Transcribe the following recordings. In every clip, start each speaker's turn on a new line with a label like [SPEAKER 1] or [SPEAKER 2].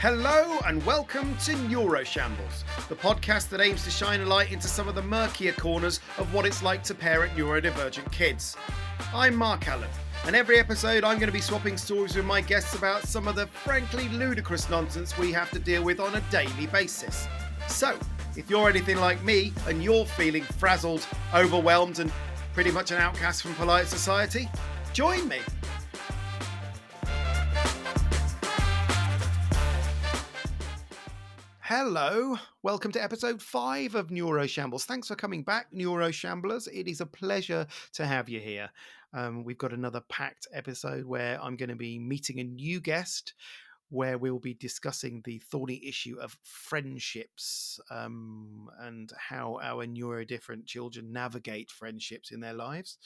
[SPEAKER 1] Hello and welcome to Neuroshambles, the podcast that aims to shine a light into some of the murkier corners of what it's like to parent neurodivergent kids. I'm Mark Allen, and every episode I'm going to be swapping stories with my guests about some of the frankly ludicrous nonsense we have to deal with on a daily basis. So, if you're anything like me and you're feeling frazzled, overwhelmed and pretty much an outcast from polite society, join me. Hello, welcome to episode 5 of Neuroshambles. Thanks for coming back, Neuroshamblers. It is a pleasure to have you here. We've got another packed episode where I'm going to be meeting a new guest, where we'll be discussing the thorny issue of friendships and how our neurodifferent children navigate friendships in their lives.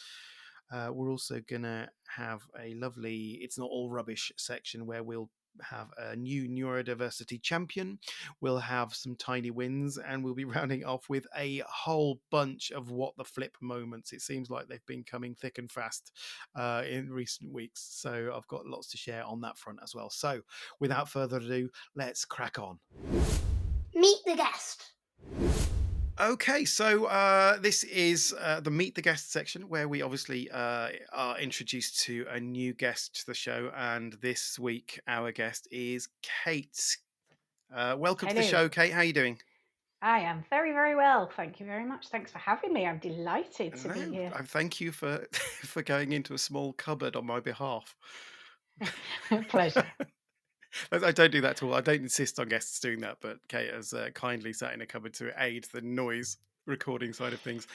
[SPEAKER 1] We're also going to have a lovely It's Not All Rubbish section where we'll have a new neurodiversity champion. We'll have some tiny wins, and we'll be rounding off with a whole bunch of what the flip moments. It seems like they've been coming thick and fast in recent weeks. So I've got lots to share on that front as well. So without further ado, let's crack on.
[SPEAKER 2] Meet the guest.
[SPEAKER 1] Okay, so this is the Meet the Guest section where we obviously are introduced to a new guest to the show, and this week our guest is Kate. Welcome to the
[SPEAKER 3] Hello.
[SPEAKER 1] show, Kate. How are you doing?
[SPEAKER 3] I am very, very well. Thank you very much. Thanks for having me. I'm delighted to be here.
[SPEAKER 1] I thank you for for going into a small cupboard on my behalf.
[SPEAKER 3] Pleasure.
[SPEAKER 1] I don't do that at all. I don't insist on guests doing that, but Kate has kindly sat in a cupboard to aid the noise recording side of things.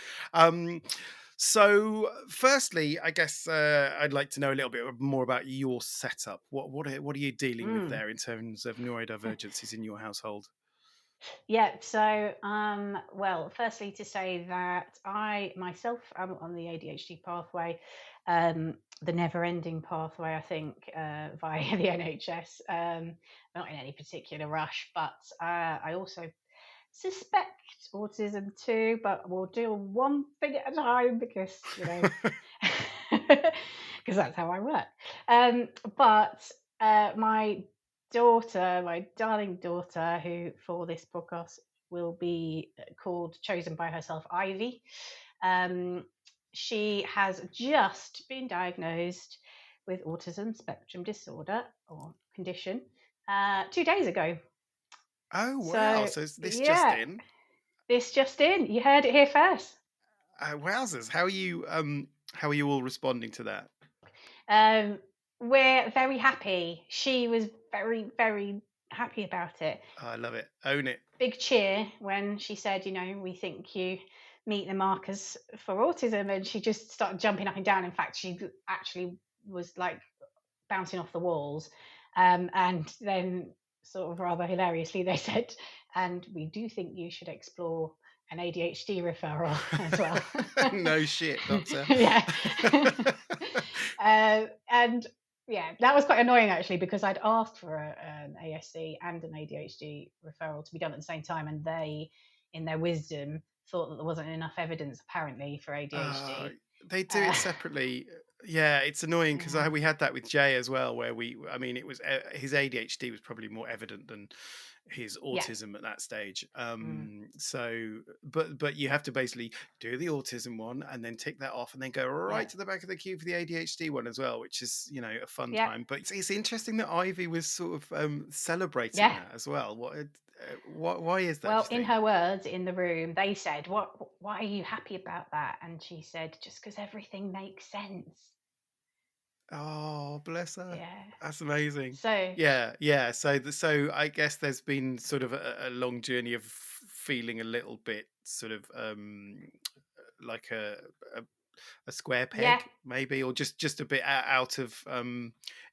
[SPEAKER 1] So, firstly, I guess I'd like to know a little bit more about your setup. What are you dealing with there in terms of neurodivergencies in your household?
[SPEAKER 3] Yeah, so, well, firstly to say that I myself am on the ADHD pathway, the never-ending pathway, I think, via the NHS. Not in any particular rush, but I also suspect autism too, but we'll do one thing at a time because, because that's how I work. But my daughter, my darling daughter, who for this podcast will be chosen by herself, Ivy. She has just been diagnosed with autism spectrum disorder or condition 2 days ago.
[SPEAKER 1] Oh wow! So is this just
[SPEAKER 3] Yeah,
[SPEAKER 1] in?
[SPEAKER 3] this just in. You heard it here first.
[SPEAKER 1] Wowzers! How are you all responding to that?
[SPEAKER 3] We're very happy. She was very, very happy about it.
[SPEAKER 1] I love it. Own it.
[SPEAKER 3] Big cheer when she said, we think you meet the markers for autism. And she just started jumping up and down. In fact, she actually was like bouncing off the walls. And then, sort of rather hilariously, they said, and we do think you should explore an ADHD referral as well.
[SPEAKER 1] No shit, doctor.
[SPEAKER 3] Yeah. And yeah, that was quite annoying actually, because I'd asked for an ASC and an ADHD referral to be done at the same time, and they, in their wisdom, thought that there wasn't enough evidence apparently for ADHD.
[SPEAKER 1] They do it separately. Yeah, it's annoying because we had that with Jay as well, where it was his ADHD was probably more evident than his autism at that stage. So, but you have to basically do the autism one and then tick that off and then go right to the back of the queue for the ADHD one as well, which is, a fun time. But it's interesting that Ivy was sort of celebrating that as well. Why is that?
[SPEAKER 3] Well, in her words in the room, they said, why are you happy about that? And she said, just because everything makes sense.
[SPEAKER 1] Oh, bless her.
[SPEAKER 3] Yeah.
[SPEAKER 1] That's amazing.
[SPEAKER 3] So
[SPEAKER 1] yeah. So I guess there's been sort of a long journey of feeling a little bit sort of like a square peg, maybe, or just a bit out of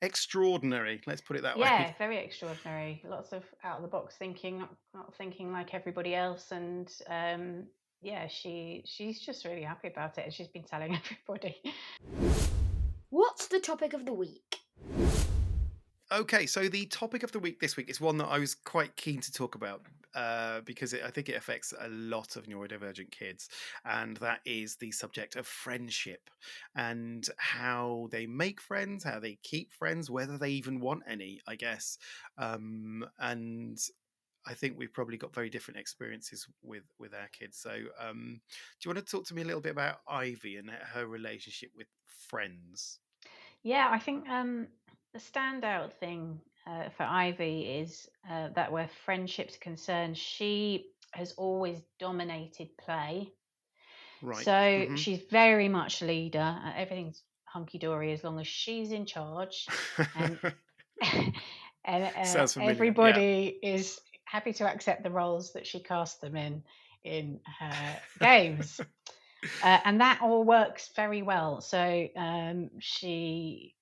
[SPEAKER 1] extraordinary. Let's put it that way.
[SPEAKER 3] Yeah, very extraordinary. Lots of out of the box thinking, not thinking like everybody else, and she's just really happy about it, and she's been telling everybody.
[SPEAKER 2] What's the topic of the week?
[SPEAKER 1] Okay, so the topic of the week this week is one that I was quite keen to talk about because I think it affects a lot of neurodivergent kids, and that is the subject of friendship and how they make friends, how they keep friends, whether they even want any, I guess. And I think we've probably got very different experiences with our kids. So, do you want to talk to me a little bit about Ivy and her relationship with friends?
[SPEAKER 3] Yeah, I think the standout thing for Ivy is that where friendship's concerned, she has always dominated play.
[SPEAKER 1] Right.
[SPEAKER 3] So
[SPEAKER 1] Hmm.
[SPEAKER 3] she's very much leader. Everything's hunky dory as long as she's in charge, and
[SPEAKER 1] Sounds familiar. Yeah.
[SPEAKER 3] everybody is happy to accept the roles that she casts them in her games. And that all works very well. So she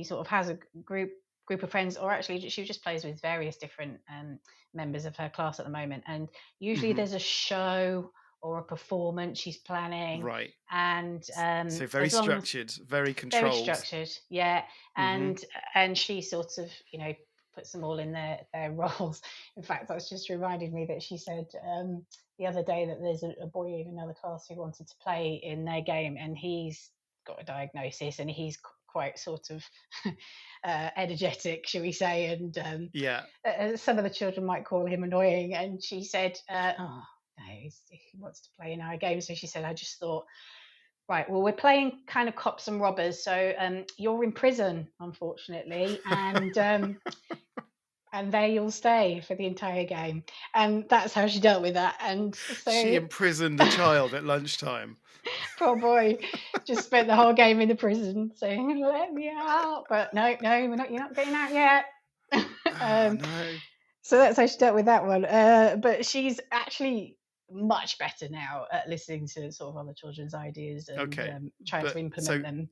[SPEAKER 3] sort of has a group of friends, or actually she just plays with various different members of her class at the moment. And usually
[SPEAKER 1] Hmm.
[SPEAKER 3] there's a show or a performance she's planning,
[SPEAKER 1] Right.
[SPEAKER 3] and
[SPEAKER 1] So very
[SPEAKER 3] as long as
[SPEAKER 1] structured, very
[SPEAKER 3] very
[SPEAKER 1] controlled.
[SPEAKER 3] structured, yeah,
[SPEAKER 1] Hmm.
[SPEAKER 3] and she sort of puts them all in their roles. In fact, that's just reminded me that she said the other day that there's a boy in another class who wanted to play in their game, and he's got a diagnosis, and he's quite sort of energetic, shall we say, and
[SPEAKER 1] Yeah.
[SPEAKER 3] some of the children might call him annoying. And she said, "Oh no, he wants to play in our game." So she said, "I just thought." Right. Well, we're playing kind of cops and robbers, so you're in prison, unfortunately, and there you'll stay for the entire game. And that's how she dealt with that. And
[SPEAKER 1] She
[SPEAKER 3] so,
[SPEAKER 1] imprisoned the child at lunchtime.
[SPEAKER 3] poor boy just spent the whole game in the prison saying, "Let me out!" But no, no, we're not. You're not getting out yet.
[SPEAKER 1] Oh
[SPEAKER 3] um,
[SPEAKER 1] no.
[SPEAKER 3] so that's how she dealt with that one. But she's actually much better now at listening to sort of other children's ideas and
[SPEAKER 1] Okay.
[SPEAKER 3] trying to
[SPEAKER 1] But
[SPEAKER 3] implement them.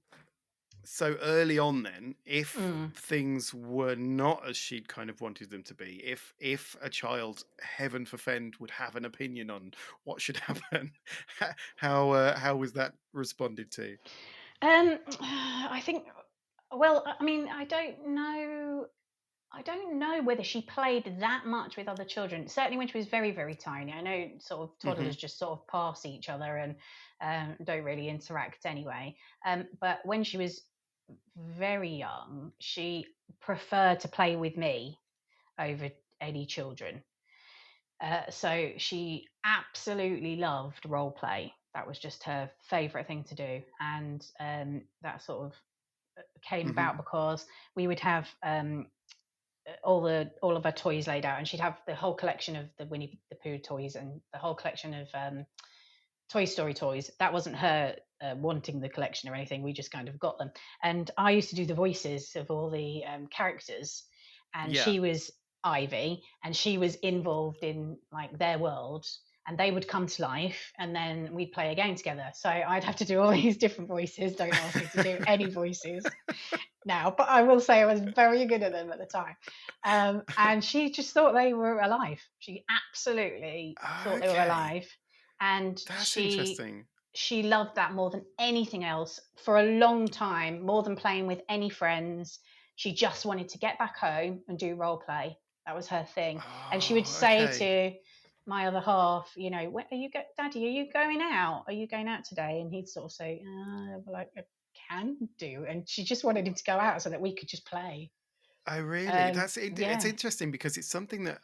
[SPEAKER 1] so early on then, if
[SPEAKER 3] Mm.
[SPEAKER 1] things were not as she'd kind of wanted them to be, if a child, heaven forfend, would have an opinion on what should happen, how was that responded to?
[SPEAKER 3] I think. Well, I mean, I don't know. I don't know whether she played that much with other children. Certainly, when she was very, very tiny. I know sort of
[SPEAKER 1] Hmm.
[SPEAKER 3] toddlers just sort of pass each other and don't really interact anyway. But when she was very young, she preferred to play with me over any children. So she absolutely loved role play. That was just her favorite thing to do, and that sort of came
[SPEAKER 1] Hmm.
[SPEAKER 3] about because we would have all of her toys laid out, and she'd have the whole collection of the Winnie the Pooh toys and the whole collection of Toy Story toys. That wasn't her wanting the collection or anything. We just kind of got them. And I used to do the voices of all the characters, and
[SPEAKER 1] Yeah.
[SPEAKER 3] she was Ivy, and she was involved in like their world. And they would come to life, and then we'd play a game together. So I'd have to do all these different voices. Don't ask me to do any voices now, but I will say I was very good at them at the time. And she just thought they were alive. She absolutely thought they were
[SPEAKER 1] Okay.
[SPEAKER 3] alive, and
[SPEAKER 1] That's
[SPEAKER 3] she
[SPEAKER 1] interesting.
[SPEAKER 3] she loved that more than anything else for a long time, more than playing with any friends. She just wanted to get back home and do role play. That was her thing. And she would
[SPEAKER 1] Oh,
[SPEAKER 3] say
[SPEAKER 1] okay.
[SPEAKER 3] to my other half, "Where are you Daddy, are you going out? Are you going out today?" And he'd sort of say, well, I can do. And she just wanted him to go out so that we could just play.
[SPEAKER 1] Oh, really? It's
[SPEAKER 3] Yeah.
[SPEAKER 1] interesting because it's something that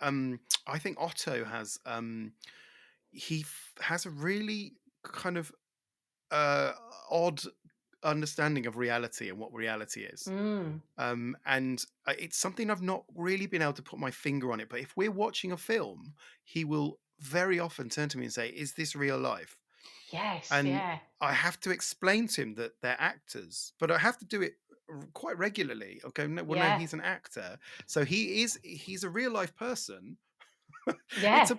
[SPEAKER 1] I think Otto has. Has a really kind of uh odd understanding of reality and what reality is.
[SPEAKER 3] Mm.
[SPEAKER 1] And it's something I've not really been able to put my finger on it. But if we're watching a film, he will very often turn to me and say, "Is this real life?"
[SPEAKER 3] Yes.
[SPEAKER 1] And
[SPEAKER 3] Yeah.
[SPEAKER 1] I have to explain to him that they're actors, but I have to do it quite regularly. Okay, no, well, no,
[SPEAKER 3] Yeah.
[SPEAKER 1] he's an actor, so he's a real life person.
[SPEAKER 3] Yeah.
[SPEAKER 1] It's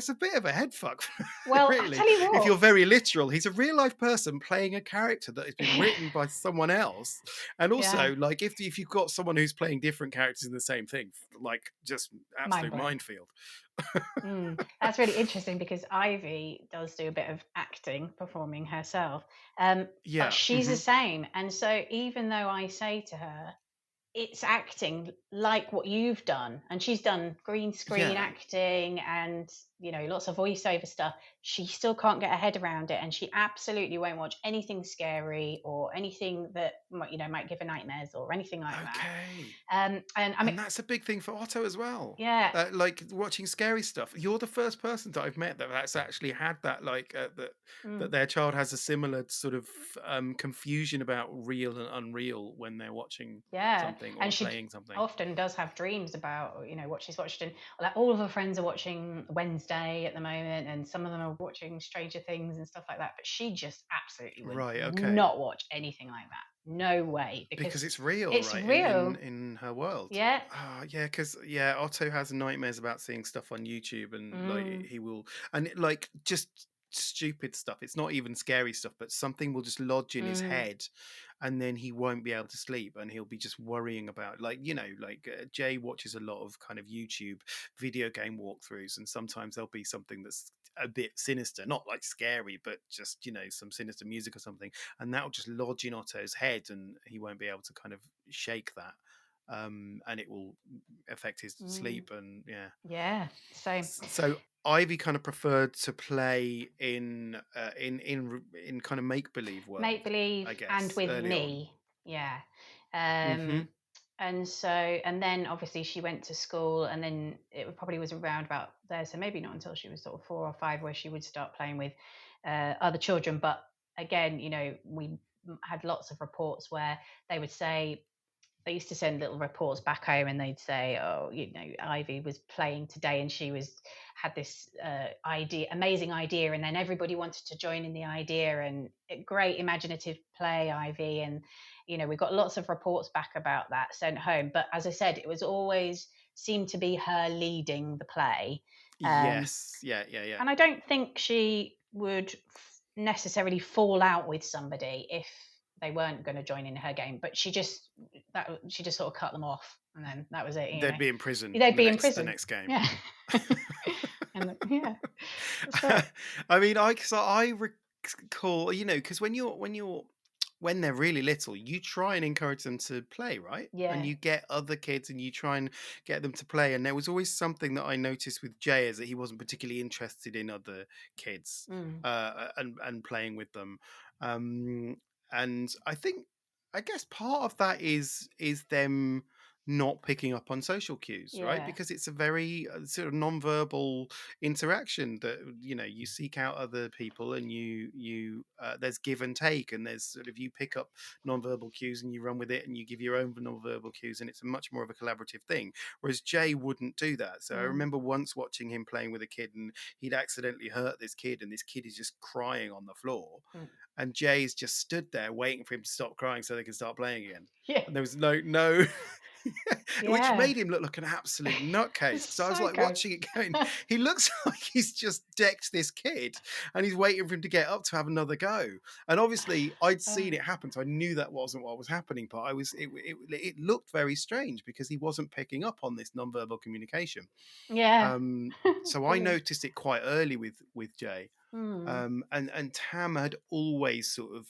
[SPEAKER 1] a bit of a head fuck,
[SPEAKER 3] Well, I
[SPEAKER 1] really.
[SPEAKER 3] tell you
[SPEAKER 1] If you're
[SPEAKER 3] what.
[SPEAKER 1] very literal, he's a real life person playing a character that has been
[SPEAKER 3] Yeah.
[SPEAKER 1] written by someone else. And
[SPEAKER 3] Yeah.
[SPEAKER 1] also, like, if you've got someone who's playing different characters in the same thing, like, just
[SPEAKER 3] Mind
[SPEAKER 1] absolute
[SPEAKER 3] blown.
[SPEAKER 1] minefield.
[SPEAKER 3] That's really interesting because Ivy does do a bit of acting, performing herself. But
[SPEAKER 1] Yeah.
[SPEAKER 3] she's the
[SPEAKER 1] Hmm.
[SPEAKER 3] same. And so even though I say to her, it's acting like what you've done, and she's done green screen
[SPEAKER 1] Yeah.
[SPEAKER 3] acting and, lots of voiceover stuff. She still can't get her head around it, and she absolutely won't watch anything scary or anything that might give her nightmares or anything like that.
[SPEAKER 1] Okay.
[SPEAKER 3] And I mean,
[SPEAKER 1] And that's a big thing for Otto as well.
[SPEAKER 3] yeah.
[SPEAKER 1] Like watching scary stuff. You're the first person that I've met that's actually had that, like that
[SPEAKER 3] Mm.
[SPEAKER 1] their child has a similar sort of confusion about real and unreal when they're watching
[SPEAKER 3] Yeah,
[SPEAKER 1] something or
[SPEAKER 3] and she
[SPEAKER 1] playing something.
[SPEAKER 3] often does have dreams about, what she's watched, and like all of her friends are watching Wednesday at the moment, and some of them are watching Stranger Things and stuff like that. But she just absolutely would
[SPEAKER 1] Right. Okay.
[SPEAKER 3] not watch anything like that. No way, because
[SPEAKER 1] Because it's real,
[SPEAKER 3] it's
[SPEAKER 1] right?
[SPEAKER 3] real.
[SPEAKER 1] In her world.
[SPEAKER 3] Yeah.
[SPEAKER 1] Ah, yeah, because yeah, Otto has nightmares about seeing stuff on YouTube, and like
[SPEAKER 3] Mm,
[SPEAKER 1] he will, and like just stupid stuff. It's not even scary stuff, but something will just lodge in his
[SPEAKER 3] mm,
[SPEAKER 1] head, and then he won't be able to sleep, and he'll be just worrying about, like, Jay watches a lot of kind of YouTube video game walkthroughs, and sometimes there'll be something that's a bit sinister, not like scary, but just some sinister music or something, and that'll just lodge in Otto's head, and he won't be able to kind of shake that, and it will affect his
[SPEAKER 3] mm.
[SPEAKER 1] sleep, and yeah.
[SPEAKER 3] Yeah. So
[SPEAKER 1] So Ivy kind of preferred to play in kind of make believe
[SPEAKER 3] make
[SPEAKER 1] world,
[SPEAKER 3] believe
[SPEAKER 1] I
[SPEAKER 3] and
[SPEAKER 1] guess,
[SPEAKER 3] with
[SPEAKER 1] early on.
[SPEAKER 3] me. Yeah.
[SPEAKER 1] Hmm.
[SPEAKER 3] And then obviously she went to school, and then probably was around about there. So maybe not until she was sort of 4 or 5 where she would start playing with other children. But again, we had lots of reports where they would say, they used to send little reports back home, and they'd say, "Oh, Ivy was playing today, and she was had this amazing idea, and then everybody wanted to join in the idea, and great imaginative play, Ivy." And we got lots of reports back about that sent home. But as I said, it was always seemed to be her leading the play, um,
[SPEAKER 1] Yes, yeah, yeah, yeah.
[SPEAKER 3] and I don't think she would necessarily fall out with somebody if they weren't going to join in her game. But she just sort of cut them off, and then that was it.
[SPEAKER 1] They'd be in prison
[SPEAKER 3] They'd be in
[SPEAKER 1] the
[SPEAKER 3] prison.
[SPEAKER 1] next game.
[SPEAKER 3] Yeah, and yeah, that's it.
[SPEAKER 1] I mean, I recall, because when they're really little, you try and encourage them to play, right? And
[SPEAKER 3] Yeah.
[SPEAKER 1] you get other kids and you try and get them to play. And there was always something that I noticed with Jay, is that he wasn't particularly interested in other kids,
[SPEAKER 3] Mm.
[SPEAKER 1] and playing with them. Um, and I guess part of that is them not picking up on social cues, right?
[SPEAKER 3] Yeah.
[SPEAKER 1] Because it's a very sort of non-verbal interaction that you seek out other people, and there's give and take, and there's sort of, you pick up non-verbal cues and you run with it, and you give your own non-verbal cues, and it's a much more of a collaborative thing, whereas Jay wouldn't do that. So I
[SPEAKER 3] Mm.
[SPEAKER 1] remember once watching him playing with a kid, and he'd accidentally hurt this kid, and this kid is just crying on the floor,
[SPEAKER 3] Mm.
[SPEAKER 1] and Jay's just stood there waiting for him to stop crying so they can start playing again.
[SPEAKER 3] Yeah.
[SPEAKER 1] And there was no which
[SPEAKER 3] Yeah.
[SPEAKER 1] made him look like an absolute nutcase, because I was like
[SPEAKER 3] Psycho.
[SPEAKER 1] watching it going, he looks like he's just decked this kid, and he's waiting for him to get up to have another go. And obviously I'd seen
[SPEAKER 3] Uh,
[SPEAKER 1] it happen, so I knew that wasn't what was happening, but it looked very strange because he wasn't picking up on this nonverbal communication.
[SPEAKER 3] yeah.
[SPEAKER 1] um so I
[SPEAKER 3] Brilliant.
[SPEAKER 1] noticed it quite early with Jay.
[SPEAKER 3] Mm.
[SPEAKER 1] And Tam had always sort of,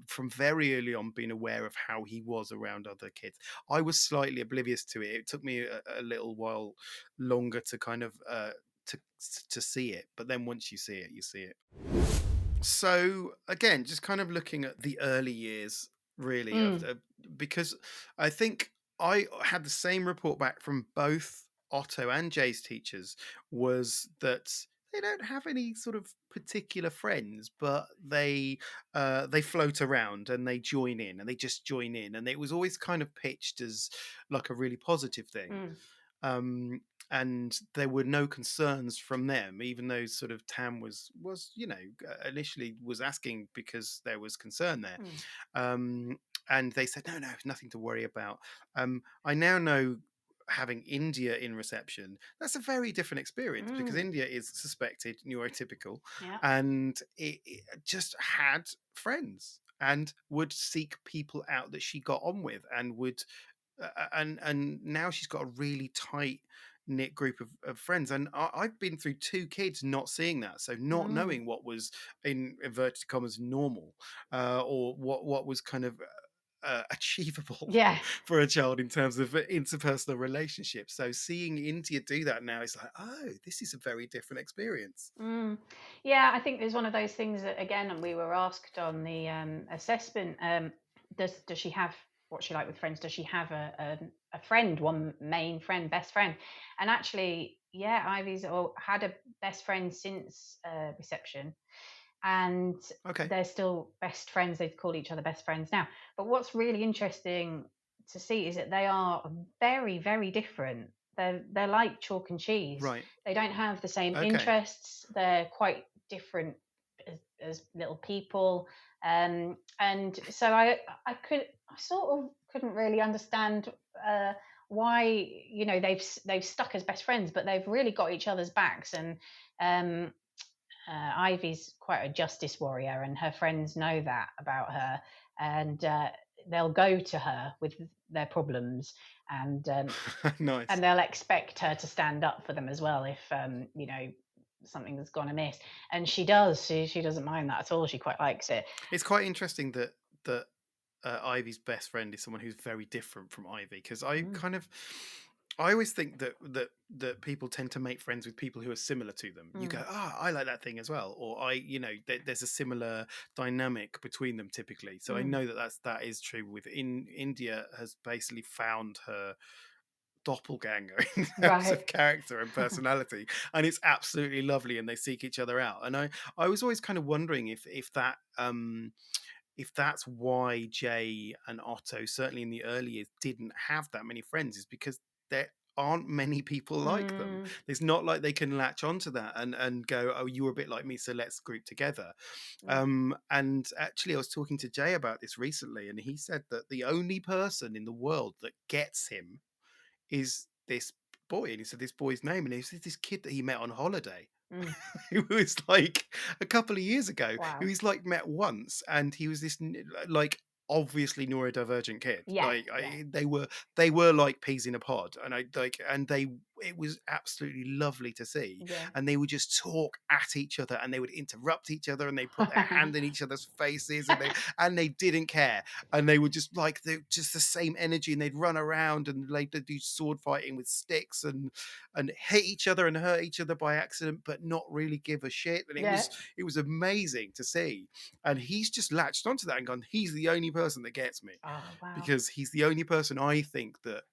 [SPEAKER 1] from very early on, been aware of how he was around other kids. I was slightly oblivious to it. It took me a little while longer to kind of to to see it, but then once you see it, you see it. So again, just kind of looking at the early years, really, of
[SPEAKER 3] Mm.
[SPEAKER 1] the, because I think I had the same report back from both Otto and Jay's teachers, was that they don't have any sort of particular friends, but they float around and they join in, and they just join in, and it was always kind of pitched as like a really positive thing.
[SPEAKER 3] Mm.
[SPEAKER 1] um, and there were no concerns from them, even though sort of Tam was initially was asking because there was concern there.
[SPEAKER 3] Mm.
[SPEAKER 1] um, and they said no, nothing to worry about. I now know, having India in reception, that's a very different experience, because
[SPEAKER 3] Mm.
[SPEAKER 1] India is suspected neurotypical,
[SPEAKER 3] Yeah.
[SPEAKER 1] and it just had friends and would seek people out that she got on with, and would and now she's got a really tight knit group of friends, and I've been through two kids not seeing that, so not
[SPEAKER 3] Mm.
[SPEAKER 1] knowing what was, in inverted commas, normal, or what was kind of achievable
[SPEAKER 3] Yeah.
[SPEAKER 1] for a child in terms of interpersonal relationships. So seeing India do that now is like, oh, this is a very different experience.
[SPEAKER 3] Mm. Yeah, I think there's one of those things that again, and we were asked on the assessment. Does she have what's she like with friends? Does she have a friend, one main friend, best friend? And actually, yeah, Ivy's had a best friend since reception, and
[SPEAKER 1] Okay.
[SPEAKER 3] they're still best friends. They call each other best friends now. But what's really interesting to see is that they are very, very different. They're like chalk and cheese.
[SPEAKER 1] Right.
[SPEAKER 3] They don't have the same
[SPEAKER 1] Okay.
[SPEAKER 3] interests. They're quite different as little people. And so I sort of couldn't really understand uh, why they've stuck as best friends, but they've really got each other's backs. And um, Ivy's quite a justice warrior, and her friends know that about her, and they'll go to her with their problems, and
[SPEAKER 1] Nice.
[SPEAKER 3] they'll expect her to stand up for them as well if something has gone amiss, and she does. She doesn't mind that at all. She quite likes it.
[SPEAKER 1] It's quite interesting that Ivy's best friend is someone who's very different from Ivy, because
[SPEAKER 3] Mm,
[SPEAKER 1] I always think that people tend to make friends with people who are similar to them. You go,
[SPEAKER 3] mm,
[SPEAKER 1] ah, I like that thing as well, or there's a similar dynamic between them typically. So I
[SPEAKER 3] mm.
[SPEAKER 1] know that is true. India has basically found her doppelganger in terms of
[SPEAKER 3] Right.
[SPEAKER 1] character and personality, and it's absolutely lovely, and they seek each other out. And I was always kind of wondering if that's why Jay and Otto, certainly in the early years, didn't have that many friends, is because there aren't many people like them.
[SPEAKER 3] Mm,
[SPEAKER 1] It's not like they can latch onto that and go, oh, you're a bit like me, so let's group together.
[SPEAKER 3] yeah.
[SPEAKER 1] And actually, I was talking to Jay about this recently, and he said that the only person in the world that gets him is this boy. And he said this boy's name, and he said this kid that he met on holiday.
[SPEAKER 3] Mm.
[SPEAKER 1] It was like a couple of years ago. Who
[SPEAKER 3] Wow.
[SPEAKER 1] he's like met once, and he was this like obviously neurodivergent kid.
[SPEAKER 3] Yeah.
[SPEAKER 1] Like
[SPEAKER 3] Yeah.
[SPEAKER 1] they were like peas in a pod, and it was absolutely lovely to see.
[SPEAKER 3] Yeah.
[SPEAKER 1] And they would just talk at each other, and they would interrupt each other, and they put their hand in each other's faces, and they didn't care, and they would just like just the same energy, and they'd run around and they'd do sword fighting with sticks and hit each other and hurt each other by accident, but not really give a shit. And
[SPEAKER 3] Yeah.
[SPEAKER 1] it was amazing to see. And he's just latched onto that and gone, he's the only person that gets me,
[SPEAKER 3] Oh wow.
[SPEAKER 1] because he's the only person I think that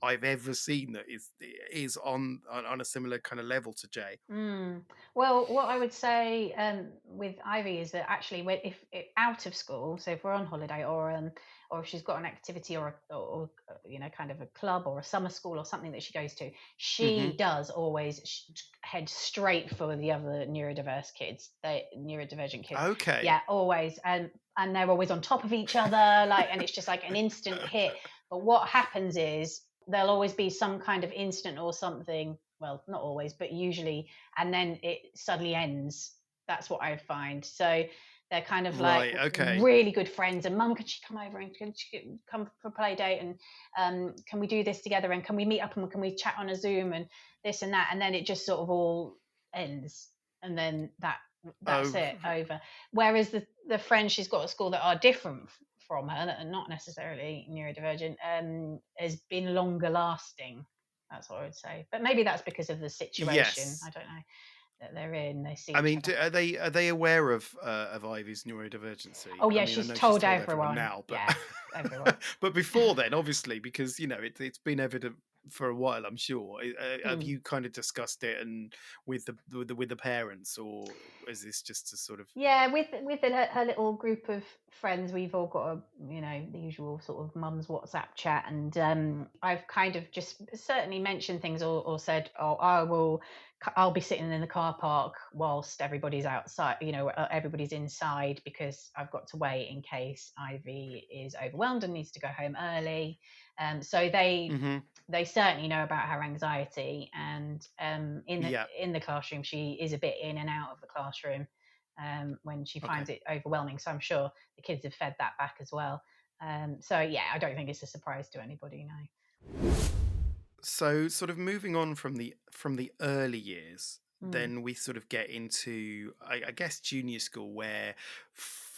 [SPEAKER 1] I've ever seen that is on a similar kind of level to Jay.
[SPEAKER 3] Mm. Well, what I would say with Ivy is that actually, if out of school, so if we're on holiday, or if she's got an activity kind of a club or a summer school or something that she goes to, she
[SPEAKER 1] Hmm.
[SPEAKER 3] does always head straight for the other neurodivergent kids.
[SPEAKER 1] Okay.
[SPEAKER 3] Yeah, always, and they're always on top of each other, like, and it's just like an instant hit. But what happens is there'll always be some kind of incident or something, well, not always, but usually, and then it suddenly ends. That's what I find. So they're kind of like
[SPEAKER 1] Right. Okay.
[SPEAKER 3] really good friends. And mum, can she come over and can she come for a play date? And can we do this together? And can we meet up and can we chat on a Zoom and this and that? And then it just sort of all ends. And then that's
[SPEAKER 1] Oh,
[SPEAKER 3] it, over. Whereas the friends she's got at school that are different from her, that are not necessarily neurodivergent, has been longer lasting. That's what I would say. But maybe that's because of the situation.
[SPEAKER 1] yes.
[SPEAKER 3] I don't know, that they're in. They see
[SPEAKER 1] I
[SPEAKER 3] each
[SPEAKER 1] mean,
[SPEAKER 3] other.
[SPEAKER 1] are they aware of Ivy's neurodivergency?
[SPEAKER 3] Oh
[SPEAKER 1] I
[SPEAKER 3] yeah,
[SPEAKER 1] mean, I
[SPEAKER 3] she's
[SPEAKER 1] know she's
[SPEAKER 3] told
[SPEAKER 1] told everyone
[SPEAKER 3] everyone.
[SPEAKER 1] now, but
[SPEAKER 3] Yeah, everyone.
[SPEAKER 1] but before then, obviously, because it's been evident for a while, I'm sure. Have
[SPEAKER 3] Mm.
[SPEAKER 1] you kind of discussed it and with the parents, or is this just a sort of
[SPEAKER 3] Yeah, with her little group of friends, we've all got the usual sort of mum's WhatsApp chat, and I've kind of just certainly mentioned things, or said, oh, I'll be sitting in the car park whilst everybody's outside, everybody's inside, because I've got to wait in case Ivy is overwhelmed and needs to go home early. So
[SPEAKER 1] hmm
[SPEAKER 3] they certainly know about her anxiety, and in the
[SPEAKER 1] yeah,
[SPEAKER 3] in the classroom she is a bit in and out of the classroom when she
[SPEAKER 1] okay.
[SPEAKER 3] finds it overwhelming, so I'm sure the kids have fed that back as well. So yeah, I don't think it's a surprise to anybody, no.
[SPEAKER 1] So sort of moving on from the early years,
[SPEAKER 3] Mm,
[SPEAKER 1] then we sort of get into I guess junior school, where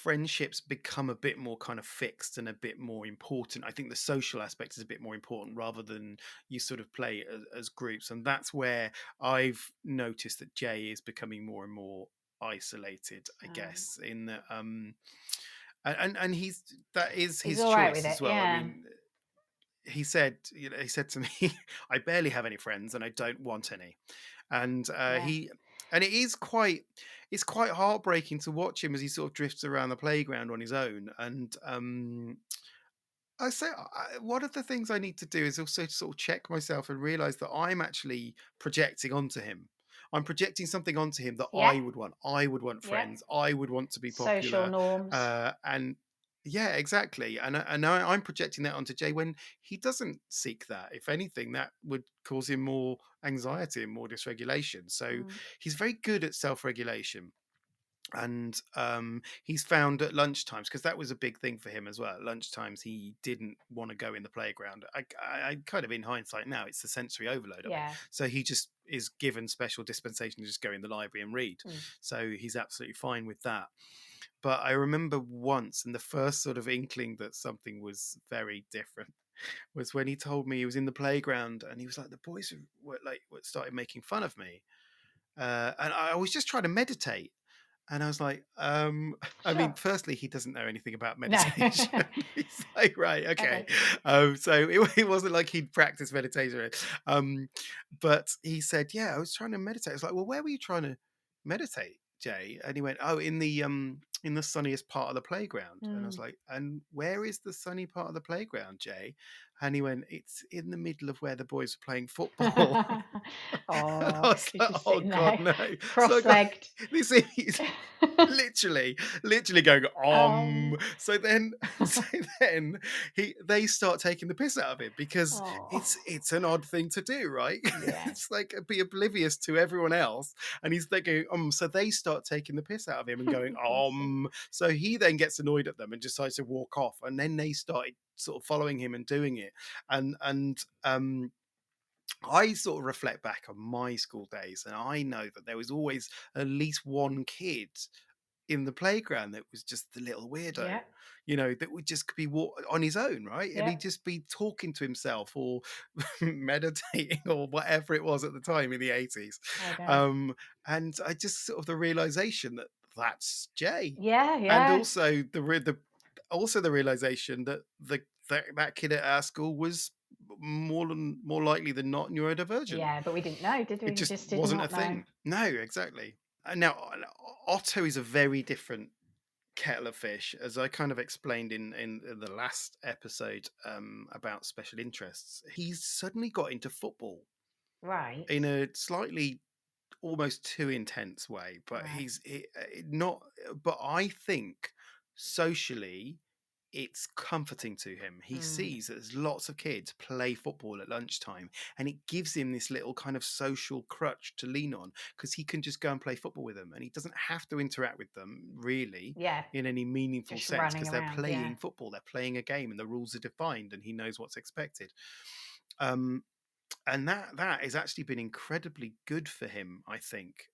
[SPEAKER 1] friendships become a bit more kind of fixed and a bit more important. I think the social aspect is a bit more important rather than you sort of play as groups. And that's where I've noticed that Jay is becoming more and more isolated, I
[SPEAKER 3] Um,
[SPEAKER 1] guess, in that and he's that is
[SPEAKER 3] he's
[SPEAKER 1] his
[SPEAKER 3] all right with
[SPEAKER 1] choice
[SPEAKER 3] it.
[SPEAKER 1] as well. I
[SPEAKER 3] Yeah.
[SPEAKER 1] mean, he said, he said to me, I barely have any friends and I don't want any. And
[SPEAKER 3] Yeah.
[SPEAKER 1] it is quite, it's quite heartbreaking to watch him as he sort of drifts around the playground on his own. And one of the things I need to do is also sort of check myself and realize that I'm actually projecting onto him. I'm projecting something onto him that
[SPEAKER 3] Yeah.
[SPEAKER 1] I would want. I would want
[SPEAKER 3] Yeah.
[SPEAKER 1] friends. I would want to be
[SPEAKER 3] Social
[SPEAKER 1] popular.
[SPEAKER 3] norms.
[SPEAKER 1] And yeah, exactly. I'm projecting that onto Jay when he doesn't seek that. If anything, that would cause him more anxiety and more dysregulation. So
[SPEAKER 3] Mm.
[SPEAKER 1] he's very good at self regulation, and he's found at lunchtimes, because that was a big thing for him as well. At lunchtimes he didn't want to go in the playground. I kind of, in hindsight now, it's the sensory overload of it,
[SPEAKER 3] Yeah.
[SPEAKER 1] so he just is given special dispensation to just go in the library and read,
[SPEAKER 3] Mm.
[SPEAKER 1] so he's absolutely fine with that. But I remember once, and the first sort of inkling that something was very different was when he told me he was in the playground and he was like, the boys started making fun of me, and I was just trying to meditate. And I was like, I mean,
[SPEAKER 3] Sure.
[SPEAKER 1] firstly, he doesn't know anything about
[SPEAKER 3] No.
[SPEAKER 1] meditation. He's like, right, okay.
[SPEAKER 3] Okay.
[SPEAKER 1] So it wasn't like he'd practiced meditation. But he said, yeah, I was trying to meditate. I was like, well, where were you trying to meditate, Jay? And he went, oh, in the sunniest part of the playground. And I was
[SPEAKER 3] Mm.
[SPEAKER 1] like, and where is the sunny part of the playground, Jay? And he went, it's in the middle of where the boys are playing football. And I
[SPEAKER 3] Oh,
[SPEAKER 1] was
[SPEAKER 3] he's
[SPEAKER 1] like,
[SPEAKER 3] just
[SPEAKER 1] oh
[SPEAKER 3] sitting
[SPEAKER 1] God,
[SPEAKER 3] there,
[SPEAKER 1] no. So I got
[SPEAKER 3] cross-legged.
[SPEAKER 1] this is literally going
[SPEAKER 3] Um.
[SPEAKER 1] so then so then they start taking the piss out of him, because
[SPEAKER 3] Oh.
[SPEAKER 1] it's an odd thing to do, right?
[SPEAKER 3] Yeah.
[SPEAKER 1] It's like be oblivious to everyone else, and he's there going so they start taking the piss out of him and going
[SPEAKER 3] Bless him.
[SPEAKER 1] so he then gets annoyed at them and decides to walk off, and then they started sort of following him and doing it. And I sort of reflect back on my school days, and I know that there was always at least one kid in the playground that was just the little weirdo,
[SPEAKER 3] Yeah.
[SPEAKER 1] that would just be on his own, right? And
[SPEAKER 3] Yeah.
[SPEAKER 1] he'd just be talking to himself or meditating or whatever it was at the time in the 80s.
[SPEAKER 3] I know.
[SPEAKER 1] Um, and I just sort of the realization that that's Jay,
[SPEAKER 3] Yeah.
[SPEAKER 1] and
[SPEAKER 3] Yeah.
[SPEAKER 1] also the realization that that kid at our school was more likely than not neurodivergent.
[SPEAKER 3] Yeah. But we didn't know, did we?
[SPEAKER 1] It
[SPEAKER 3] We
[SPEAKER 1] just
[SPEAKER 3] just did
[SPEAKER 1] wasn't a
[SPEAKER 3] not know.
[SPEAKER 1] thing. No, exactly. And now Otto is a very different kettle of fish, as I kind of explained in the last episode about special interests. He's suddenly got into football
[SPEAKER 3] Right.
[SPEAKER 1] in a slightly almost too intense way, but
[SPEAKER 3] Right.
[SPEAKER 1] not. But I think socially, it's comforting to him. He
[SPEAKER 3] Mm.
[SPEAKER 1] sees that there's lots of kids play football at lunchtime, and it gives him this little kind of social crutch to lean on, because he can just go and play football with them, and he doesn't have to interact with them really
[SPEAKER 3] Yeah.
[SPEAKER 1] in any meaningful
[SPEAKER 3] Just
[SPEAKER 1] sense,
[SPEAKER 3] running
[SPEAKER 1] because they're
[SPEAKER 3] around. Yeah.
[SPEAKER 1] playing football, they're playing a game, and the rules are defined, and he knows what's expected. Um, and that has actually been incredibly good for him, I think,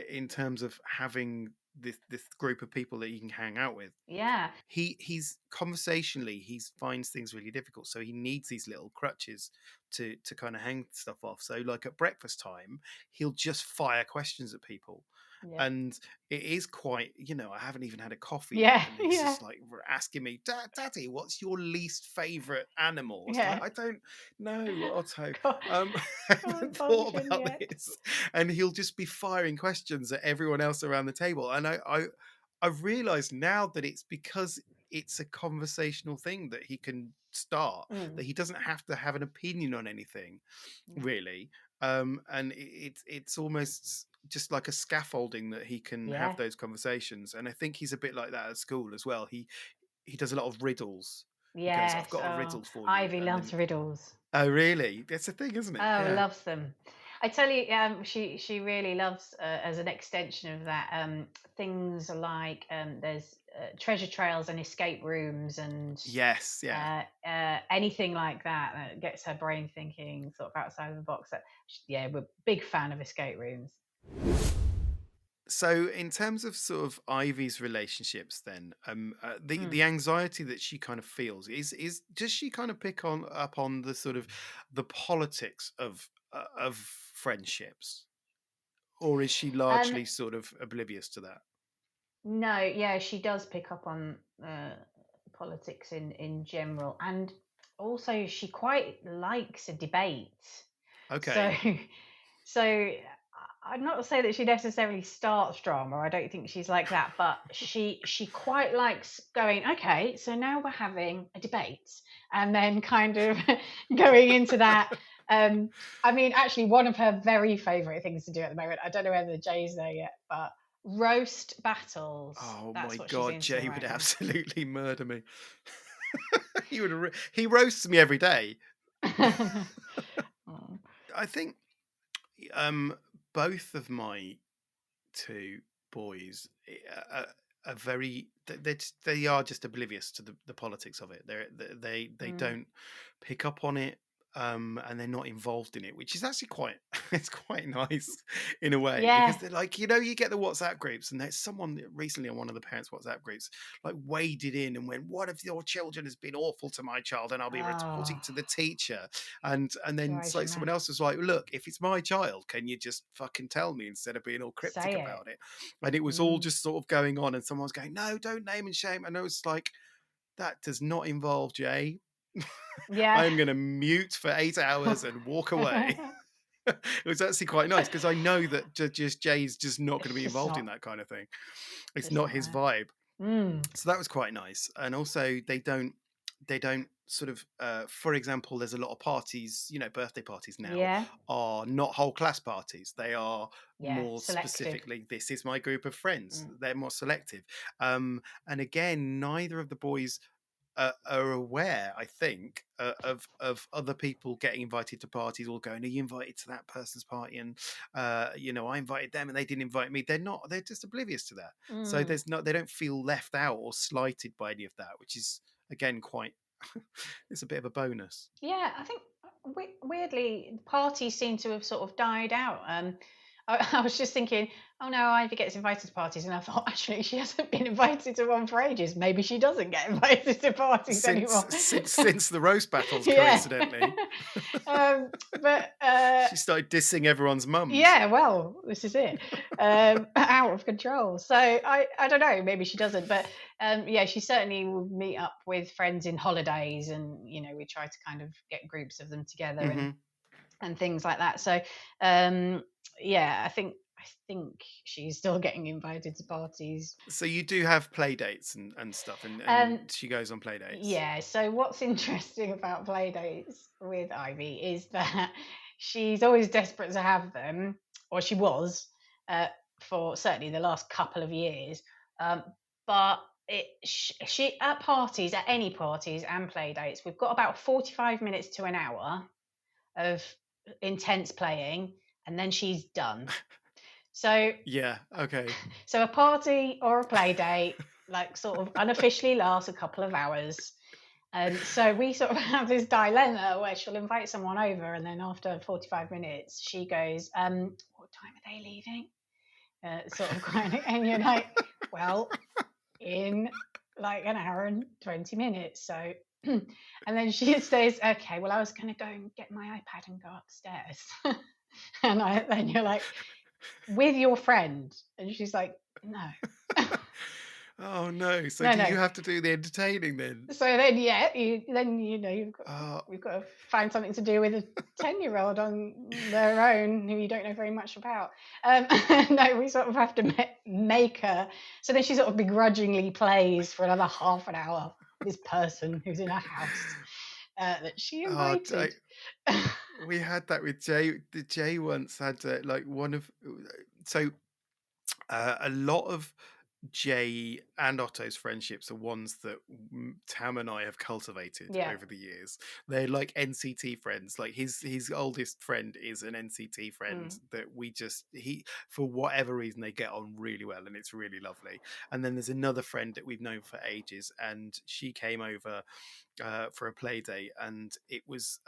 [SPEAKER 1] in terms of having this group of people that he can hang out with.
[SPEAKER 3] Yeah.
[SPEAKER 1] He's conversationally, he finds things really difficult, so he needs these little crutches to kind of hang stuff off. So like at breakfast time, he'll just fire questions at people,
[SPEAKER 3] Yeah.
[SPEAKER 1] and it is quite, I haven't even had a coffee yet,
[SPEAKER 3] Yeah.
[SPEAKER 1] and he's
[SPEAKER 3] Yeah.
[SPEAKER 1] just like asking me, Daddy, what's your least favorite animal? It's like,
[SPEAKER 3] Yeah.
[SPEAKER 1] I don't know, Otto.
[SPEAKER 3] Can't,
[SPEAKER 1] I
[SPEAKER 3] can't
[SPEAKER 1] haven't thought
[SPEAKER 3] function
[SPEAKER 1] about
[SPEAKER 3] yet.
[SPEAKER 1] this. And he'll just be firing questions at everyone else around the table, and I've realized now that it's because it's a conversational thing that he can start, that
[SPEAKER 3] Mm.
[SPEAKER 1] he doesn't have to have an opinion on anything
[SPEAKER 3] Yeah.
[SPEAKER 1] really. And it's almost just like a scaffolding that he can have
[SPEAKER 3] Yeah.
[SPEAKER 1] those conversations. And I think he's a bit like that at school as well. He does a lot of riddles. He goes, I've
[SPEAKER 3] Yes.
[SPEAKER 1] got a
[SPEAKER 3] Oh,
[SPEAKER 1] riddle for you,
[SPEAKER 3] Ivy
[SPEAKER 1] and
[SPEAKER 3] loves
[SPEAKER 1] then,
[SPEAKER 3] riddles.
[SPEAKER 1] oh really, that's a thing, isn't it?
[SPEAKER 3] Oh,
[SPEAKER 1] Yeah.
[SPEAKER 3] loves them. I tell you, she really loves, as an extension of that, things like, there's treasure trails and escape rooms and
[SPEAKER 1] Yes, yeah.
[SPEAKER 3] anything like that that gets her brain thinking sort of outside of the box. Yeah, we're a big fan of escape rooms.
[SPEAKER 1] So, in terms of sort of Ivy's relationships, then
[SPEAKER 3] Mm.
[SPEAKER 1] the anxiety that she kind of feels is does she kind of pick on up on the sort of the politics of friendships, or is she
[SPEAKER 3] Um,
[SPEAKER 1] largely sort of oblivious to that?
[SPEAKER 3] no, yeah, she does pick up on politics in general, and also she quite likes a debate. So,
[SPEAKER 1] Okay.
[SPEAKER 3] I'd not say that she necessarily starts drama. I don't think she's like that, but she quite likes going. Okay, so now we're having a debate, and then kind of going into that. Um, I mean, actually, one of her very favourite things to do at the moment. I don't know whether Jay's there yet, but roast battles.
[SPEAKER 1] Oh my
[SPEAKER 3] That's what she's
[SPEAKER 1] god,
[SPEAKER 3] into
[SPEAKER 1] Jay would
[SPEAKER 3] right now.
[SPEAKER 1] absolutely murder me. He roasts me every day.
[SPEAKER 3] Oh.
[SPEAKER 1] I think um both of my two boys are very they are just oblivious to the politics of it. They
[SPEAKER 3] Mm.
[SPEAKER 1] don't pick up on it, and they're not involved in it, which is actually quite it's quite nice in a way,
[SPEAKER 3] Yeah.
[SPEAKER 1] because they're like, you get the WhatsApp groups, and there's someone recently on one of the parents' WhatsApp groups like waded in and went, "What if your children has been awful to my child, and I'll be reporting
[SPEAKER 3] Oh,
[SPEAKER 1] to the teacher." And then it's
[SPEAKER 3] drives you
[SPEAKER 1] like someone
[SPEAKER 3] mad.
[SPEAKER 1] else was like, "Look, if it's my child, can you just fucking tell me instead of being all cryptic
[SPEAKER 3] Say it.
[SPEAKER 1] about it?" And it was all
[SPEAKER 3] Mm.
[SPEAKER 1] just sort of going on, and someone was going, "No, don't name and shame." And I was like, "That does not involve Jay.
[SPEAKER 3] Yeah.
[SPEAKER 1] I am going to mute for 8 hours and walk away." It was actually quite nice because I know that just Jay's just not going to
[SPEAKER 3] It's
[SPEAKER 1] be
[SPEAKER 3] just
[SPEAKER 1] involved in
[SPEAKER 3] not
[SPEAKER 1] that kind of thing. It's
[SPEAKER 3] just
[SPEAKER 1] not
[SPEAKER 3] not
[SPEAKER 1] his
[SPEAKER 3] there.
[SPEAKER 1] vibe.
[SPEAKER 3] Mm.
[SPEAKER 1] So that was quite nice. And also they don't sort of for example, there's a lot of parties, birthday parties now
[SPEAKER 3] Yeah.
[SPEAKER 1] are not whole class parties. They are
[SPEAKER 3] Yeah.
[SPEAKER 1] more
[SPEAKER 3] Selective.
[SPEAKER 1] specifically, this is my group of friends.
[SPEAKER 3] Mm.
[SPEAKER 1] They're more selective. And again, neither of the boys are aware, I think, of other people getting invited to parties, or going, "Are you invited to that person's party?" And I invited them and they didn't invite me. They're not. They're just oblivious to that. So
[SPEAKER 3] Mm.
[SPEAKER 1] there's not. They don't feel left out or slighted by any of that, which is again quite. It's a bit of a bonus.
[SPEAKER 3] Yeah, I think weirdly, parties seem to have sort of died out. I was just thinking, oh no, Ivy gets invited to parties, and I thought actually she hasn't been invited to one for ages. Maybe she doesn't get invited to parties
[SPEAKER 1] Since
[SPEAKER 3] anymore.
[SPEAKER 1] since since the roast battles,
[SPEAKER 3] Yeah,
[SPEAKER 1] coincidentally,
[SPEAKER 3] but
[SPEAKER 1] she started dissing everyone's mums.
[SPEAKER 3] yeah, well, this is it. Out of control. So I don't know, maybe she doesn't, but yeah, she certainly will meet up with friends in holidays, and we try to kind of get groups of them together and
[SPEAKER 1] Hmm.
[SPEAKER 3] and things like that. So um yeah, I think she's still getting invited to parties.
[SPEAKER 1] So you do have play dates and stuff, and
[SPEAKER 3] Um
[SPEAKER 1] she goes on play dates.
[SPEAKER 3] Yeah, so what's interesting about Playdates with Ivy is that she's always desperate to have them, or she was, uh, for certainly the last couple of years. Um, but she at parties, at any parties and Playdates, we've got about 45 minutes to an hour of intense playing, and then she's done. So,
[SPEAKER 1] Yeah. Okay.
[SPEAKER 3] so a party or a play date, like sort of unofficially lasts a couple of hours, and so we sort of have this dilemma where she'll invite someone over, and then after 45 minutes, she goes, "What time are they leaving?" Sort of kind of, and you're like, "Well, in like an hour and 20 minutes." So, and then she says, "Okay, well, I was going to go and get my iPad and go upstairs." Then you're like, "With your friend?" And she's like, "No."
[SPEAKER 1] Oh no! So
[SPEAKER 3] No,
[SPEAKER 1] do you
[SPEAKER 3] no.
[SPEAKER 1] have to do the entertaining then?
[SPEAKER 3] So then, yeah,
[SPEAKER 1] Uh,
[SPEAKER 3] we've got to find something to do with a 10-year-old on their own who you don't know very much about. Um, no, we sort of have to make her. So then she sort of begrudgingly plays for another half an hour with this person who's in her house that she
[SPEAKER 1] oh,
[SPEAKER 3] invited.
[SPEAKER 1] we had that with Jay. The Jay once had like one of so a lot of Jay and Otto's friendships are ones that Tam and I have cultivated
[SPEAKER 3] Yeah.
[SPEAKER 1] over the years. They're like NCT friends. Like his oldest friend is an NCT friend
[SPEAKER 3] Mm,
[SPEAKER 1] that we just he for whatever reason they get on really well, and it's really lovely. And then there's another friend that we've known for ages, and she came over for a play date, and it was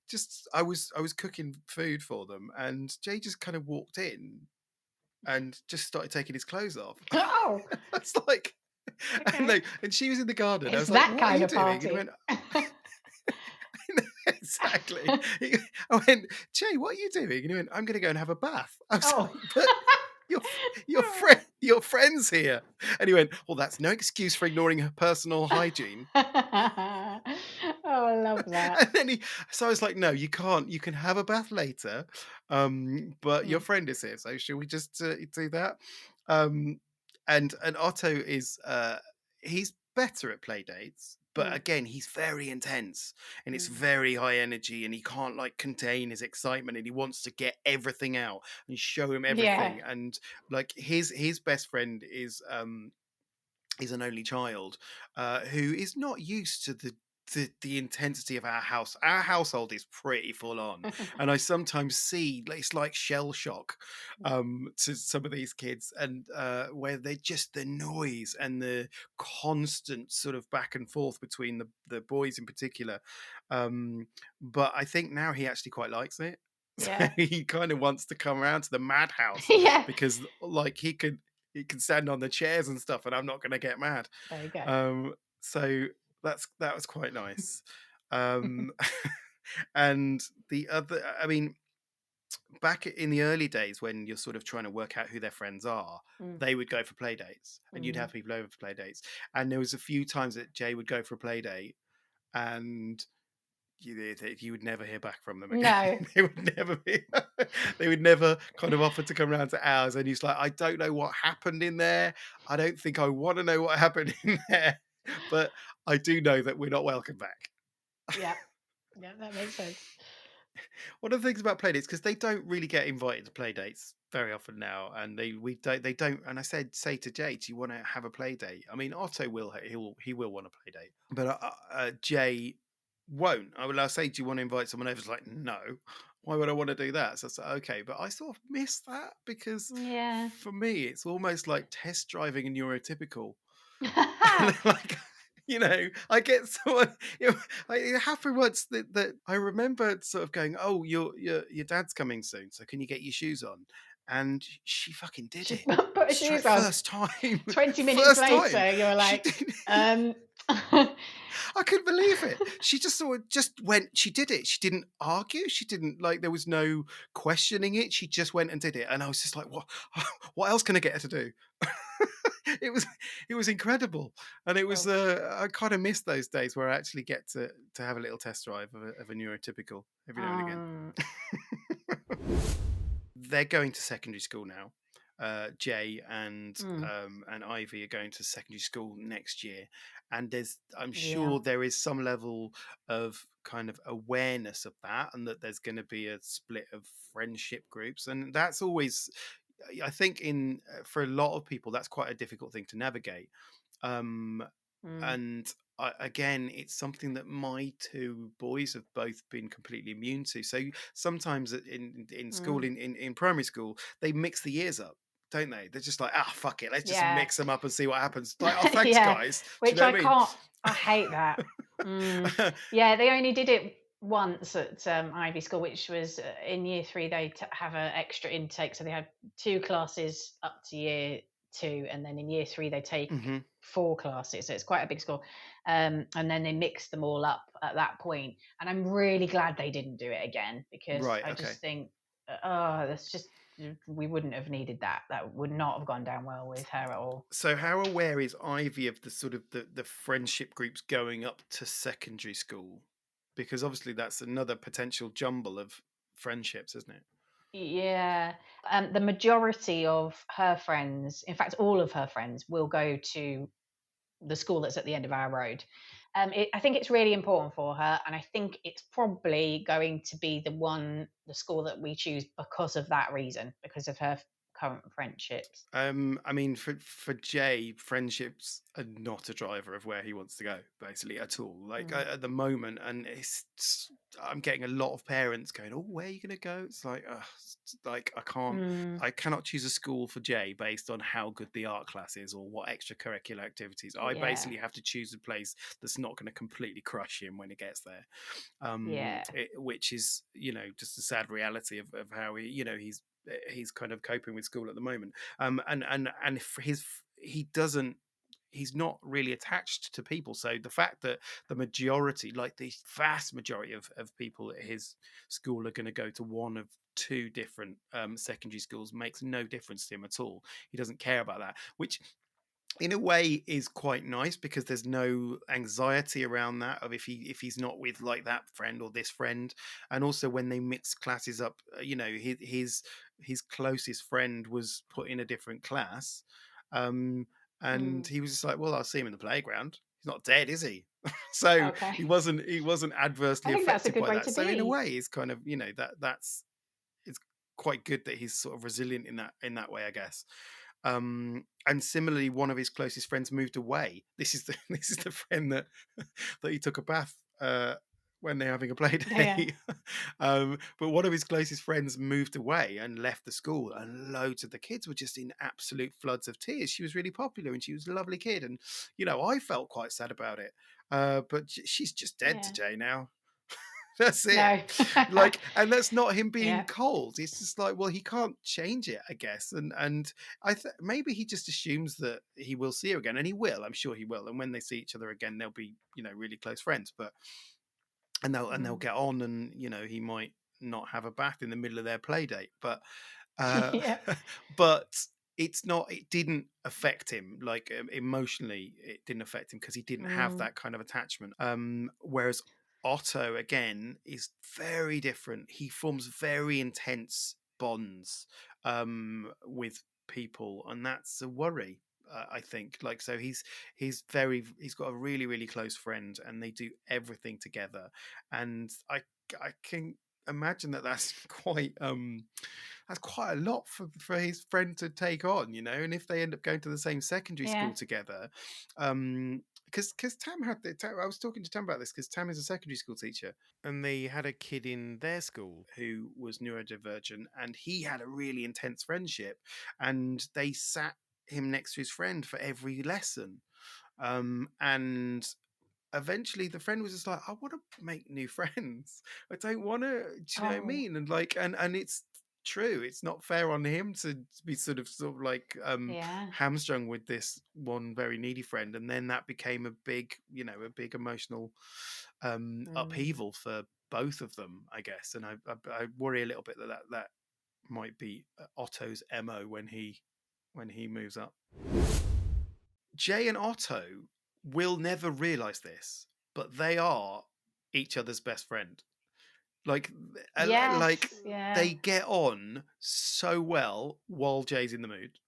[SPEAKER 1] just I was cooking food for them, and Jay just kind of walked in and just started taking his clothes off.
[SPEAKER 3] Oh,
[SPEAKER 1] I was like,
[SPEAKER 3] okay.
[SPEAKER 1] and she was in the garden. I
[SPEAKER 3] It's
[SPEAKER 1] was like,
[SPEAKER 3] that
[SPEAKER 1] "What are
[SPEAKER 3] kind
[SPEAKER 1] you
[SPEAKER 3] of
[SPEAKER 1] doing?" And he
[SPEAKER 3] party.
[SPEAKER 1] went, exactly. I went, Jay, what are you doing? And he went, I'm going to go and have a bath. I was
[SPEAKER 3] Oh.
[SPEAKER 1] like, but your friend's here. And he went, well, that's no excuse for ignoring her personal hygiene.
[SPEAKER 3] Oh, I love that.
[SPEAKER 1] And then so I was like, no, you can't. You can have a bath later, but your
[SPEAKER 3] Mm,
[SPEAKER 1] friend is here, so should we just do that? Um, and Otto is he's better at play dates, but
[SPEAKER 3] mm,
[SPEAKER 1] again, he's very intense and it's
[SPEAKER 3] mm.
[SPEAKER 1] very high energy, and he can't like contain his excitement, and he wants to get everything out and show him
[SPEAKER 3] Yeah.
[SPEAKER 1] everything. And like his best friend is an only child who is not used to the intensity of our house. Our household is pretty full on, and I sometimes see it's like shell shock to some of these kids, and where they're just the noise and the constant sort of back and forth between the boys in particular. Um, but I think now he actually quite likes it. So
[SPEAKER 3] Yeah.
[SPEAKER 1] he kind of wants to come around to the madhouse
[SPEAKER 3] Yeah.
[SPEAKER 1] because like he can stand on the chairs and stuff, and I'm not going to get mad.
[SPEAKER 3] There you go.
[SPEAKER 1] So that was quite nice. Um, and the other, I mean, back in the early days when you're sort of trying to work out who their friends are,
[SPEAKER 3] Mm,
[SPEAKER 1] they would go for play dates, and you'd
[SPEAKER 3] mm.
[SPEAKER 1] have people over for play dates. And there was a few times that Jay would go for a play date, and you would never hear back from them again.
[SPEAKER 3] No.
[SPEAKER 1] They would never be. They would never kind of offer to come around to ours. And he's like, I don't know what happened in there. I don't think I want to know what happened in there, but I do know that we're not welcome back.
[SPEAKER 3] Yeah. Yeah, that makes sense.
[SPEAKER 1] One of the things about playdates, because they don't really get invited to playdates very often now, and they don't. And I say to Jay, do you want to have a play date? I mean, Otto will he will want a play date, but Jay won't. I'll say, do you want to invite someone over? It's like, no. Why would I want to do that? So I said, okay, but I sort of miss that because
[SPEAKER 3] Yeah.
[SPEAKER 1] for me, it's almost like test driving a neurotypical. And like, I get someone. It happened once that I remember sort of going, "Oh, your dad's coming soon, so can you get your shoes on?" And she fucking did
[SPEAKER 3] She
[SPEAKER 1] it
[SPEAKER 3] put her
[SPEAKER 1] straight
[SPEAKER 3] shoes on.
[SPEAKER 1] first time,
[SPEAKER 3] 20 minutes
[SPEAKER 1] first time.
[SPEAKER 3] later, you're
[SPEAKER 1] She
[SPEAKER 3] like,
[SPEAKER 1] did.
[SPEAKER 3] um,
[SPEAKER 1] I couldn't believe it. She just sort of just went. She did it. She didn't argue. She didn't like. There was no questioning it. She just went and did it. And I was just like, what? What else can I get her to do? it was it was incredible, and it was
[SPEAKER 3] well,
[SPEAKER 1] I kind of miss those days where I actually get to have a little test drive of a neurotypical every now and again.
[SPEAKER 3] um,
[SPEAKER 1] They're going to secondary school now. Jay
[SPEAKER 3] mm,
[SPEAKER 1] and Ivy are going to secondary school next year, and I'm
[SPEAKER 3] yeah,
[SPEAKER 1] sure there is some level of kind of awareness of that, and that there's going to be a split of friendship groups, and that's always, I think, in for a lot of people, that's quite a difficult thing to navigate. Um,
[SPEAKER 3] mm,
[SPEAKER 1] and again, it's something that my two boys have both been completely immune to. So sometimes in school,
[SPEAKER 3] mm,
[SPEAKER 1] in primary school, they mix the years up, don't they? They're just like, ah, fuck it, let's just
[SPEAKER 3] yeah,
[SPEAKER 1] mix them up and see what happens. Like, oh, thanks,
[SPEAKER 3] yeah,
[SPEAKER 1] guys. Do you
[SPEAKER 3] which
[SPEAKER 1] know
[SPEAKER 3] I
[SPEAKER 1] what I mean?
[SPEAKER 3] can't, I hate that. Yeah, they only did it once at Ivy School, which was in year three. They have an extra intake, so they had two classes up to year two, and then in year three they take
[SPEAKER 1] Hmm.
[SPEAKER 3] four classes. So it's quite a big school, and then they mix them all up at that point. And I'm really glad they didn't do it again because
[SPEAKER 1] Right.
[SPEAKER 3] I
[SPEAKER 1] Okay.
[SPEAKER 3] just think, oh, that's just we wouldn't have needed that. That would not have gone down well with her at all.
[SPEAKER 1] So how aware is Ivy of the sort of the friendship groups going up to secondary school? Because obviously that's another potential jumble of friendships, isn't it?
[SPEAKER 3] Yeah. The majority of her friends, in fact, all of her friends, will go to the school that's at the end of our road. I think it's really important for her, and I think it's probably going to be the school that we choose because of that reason, because of her current friendships.
[SPEAKER 1] I mean, for Jay, friendships are not a driver of where he wants to go, basically at all. Like
[SPEAKER 3] Mm.
[SPEAKER 1] at the moment, and I'm getting a lot of parents going, "Oh, where are you going to go?" It's like, like
[SPEAKER 3] Mm.
[SPEAKER 1] I cannot choose a school for Jay based on how good the art class is or what extracurricular activities. I
[SPEAKER 3] Yeah.
[SPEAKER 1] basically have to choose a place that's not going to completely crush him when he gets there,
[SPEAKER 3] Yeah.
[SPEAKER 1] which is just a sad reality of how he's he's kind of coping with school at the moment. And he doesn't. He's not really attached to people. So the fact that the majority, like the vast majority of people at his school, are going to go to one of two different secondary schools makes no difference to him at all. He doesn't care about that, which in a way is quite nice because there's no anxiety around that of if he's not with like that friend or this friend. And also when they mix classes up, his closest friend was put in a different class, um and
[SPEAKER 3] Mm.
[SPEAKER 1] he was just like, well, I'll see him in the playground, he's not dead, is he? So
[SPEAKER 3] Okay.
[SPEAKER 1] he wasn't
[SPEAKER 3] I
[SPEAKER 1] adversely
[SPEAKER 3] think that's a
[SPEAKER 1] affected
[SPEAKER 3] good
[SPEAKER 1] by
[SPEAKER 3] way
[SPEAKER 1] that.
[SPEAKER 3] to
[SPEAKER 1] So in a
[SPEAKER 3] be.
[SPEAKER 1] way it's kind of, that's it's quite good that he's sort of resilient in that way, I guess. And similarly, one of his closest friends moved away. This is the this is the friend that that he took a bath when they're having a play
[SPEAKER 3] Yeah.
[SPEAKER 1] day. But one of his closest friends moved away and left the school, and loads of the kids were just in absolute floods of tears. She was really popular and she was a lovely kid, and I felt quite sad about it. But she's just dead
[SPEAKER 3] Yeah.
[SPEAKER 1] today now. That's it.
[SPEAKER 3] No.
[SPEAKER 1] Like, and that's not him being
[SPEAKER 3] Yeah.
[SPEAKER 1] cold. It's just like, well, he can't change it, I guess. And maybe he just assumes that he will see her again, and he will. I'm sure he will. And when they see each other again, they'll be, really close friends. But and they'll
[SPEAKER 3] Mm.
[SPEAKER 1] get on, and he might not have a bath in the middle of their play date, but uh,
[SPEAKER 3] Yeah.
[SPEAKER 1] but it didn't affect him, like, emotionally. It didn't affect him because he didn't have
[SPEAKER 3] Mm.
[SPEAKER 1] that kind of attachment. Whereas Otto, again, is very different. He forms very intense bonds with people, and that's a worry. I think, like, so he's got a really, really close friend, and they do everything together. And I can imagine that that's quite a lot for his friend to take on, and if they end up going to the same secondary
[SPEAKER 3] Yeah.
[SPEAKER 1] school together. Because I was talking to Tam about this, because Tam is a secondary school teacher, and they had a kid in their school who was neurodivergent, and he had a really intense friendship, and they sat him next to his friend for every lesson. And eventually the friend was just like, I want to make new friends. I don't want to, do you know what I
[SPEAKER 3] Oh.
[SPEAKER 1] mean? And like, and it's true. It's not fair on him to be sort of like
[SPEAKER 3] Yeah.
[SPEAKER 1] hamstrung with this one very needy friend. And then that became a big emotional
[SPEAKER 3] Mm.
[SPEAKER 1] upheaval for both of them, I guess. And I worry a little bit that might be Otto's MO when he moves up. Jay and Otto will never realize this, but they are each other's best friend. Like, like
[SPEAKER 3] Yes. Yeah.
[SPEAKER 1] they get on so well while Jay's in the mood.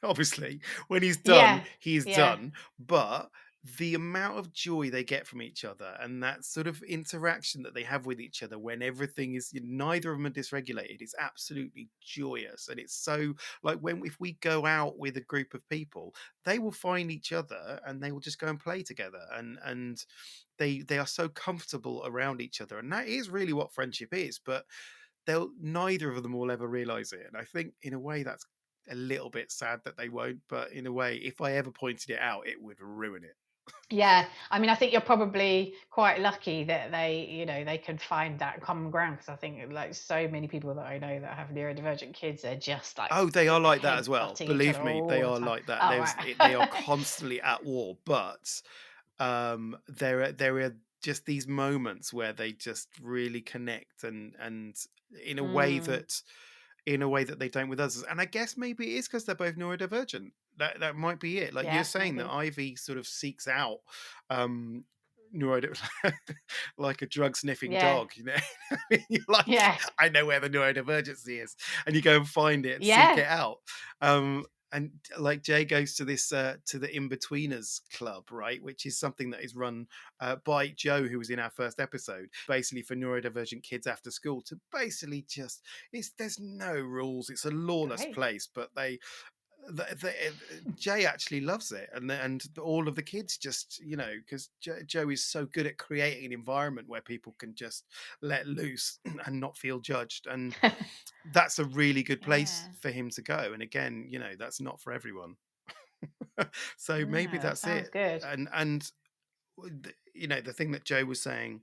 [SPEAKER 1] Obviously, when he's done,
[SPEAKER 3] Yeah.
[SPEAKER 1] he's
[SPEAKER 3] Yeah.
[SPEAKER 1] done. But the amount of joy they get from each other, and that sort of interaction that they have with each other when everything is, neither of them are dysregulated, is absolutely joyous. And it's so, like, when if we go out with a group of people, they will find each other and they will just go and play together, and they are so comfortable around each other, and that is really what friendship is. But they'll neither of them will ever realize it, and I think in a way that's a little bit sad that they won't. But in a way, if I ever pointed it out, it would ruin it.
[SPEAKER 3] Yeah, I mean, I think you're probably quite lucky that they can find that common ground, because I think like so many people that I know that have neurodivergent kids are just like
[SPEAKER 1] Oh, they are like that
[SPEAKER 3] head
[SPEAKER 1] as well.
[SPEAKER 3] butting each
[SPEAKER 1] Believe
[SPEAKER 3] other
[SPEAKER 1] me, they
[SPEAKER 3] all the
[SPEAKER 1] are
[SPEAKER 3] time.
[SPEAKER 1] like that.
[SPEAKER 3] Oh,
[SPEAKER 1] They are
[SPEAKER 3] right.
[SPEAKER 1] constantly at war, but there are just these moments where they just really connect, and in a way
[SPEAKER 3] Mm,
[SPEAKER 1] that in a way that they don't with others. And I guess maybe it is because they're both neurodivergent. That might be it. Like you're
[SPEAKER 3] yeah,
[SPEAKER 1] saying, that
[SPEAKER 3] maybe.
[SPEAKER 1] Ivy sort of seeks out um neurodivergent, like a drug sniffing
[SPEAKER 3] Yeah,
[SPEAKER 1] dog. I mean, you're like,
[SPEAKER 3] yeah,
[SPEAKER 1] I know where the neurodivergency is, and you go and find it and seek
[SPEAKER 3] yeah.
[SPEAKER 1] it out. And like Jay goes to this to the In-Betweeners club, right, which is something that is run by Joe, who was in our first episode, basically for neurodivergent kids after school, to basically just, there's no rules, it's a lawless
[SPEAKER 3] Great.
[SPEAKER 1] place, but Jay actually loves it, and all of the kids just, because Joe is so good at creating an environment where people can just let loose and not feel judged, and that's a really good place
[SPEAKER 3] Yeah.
[SPEAKER 1] for him to go. And again, that's not for everyone. So maybe
[SPEAKER 3] No, that
[SPEAKER 1] that's
[SPEAKER 3] sounds
[SPEAKER 1] it.
[SPEAKER 3] good.
[SPEAKER 1] And the thing that Joe was saying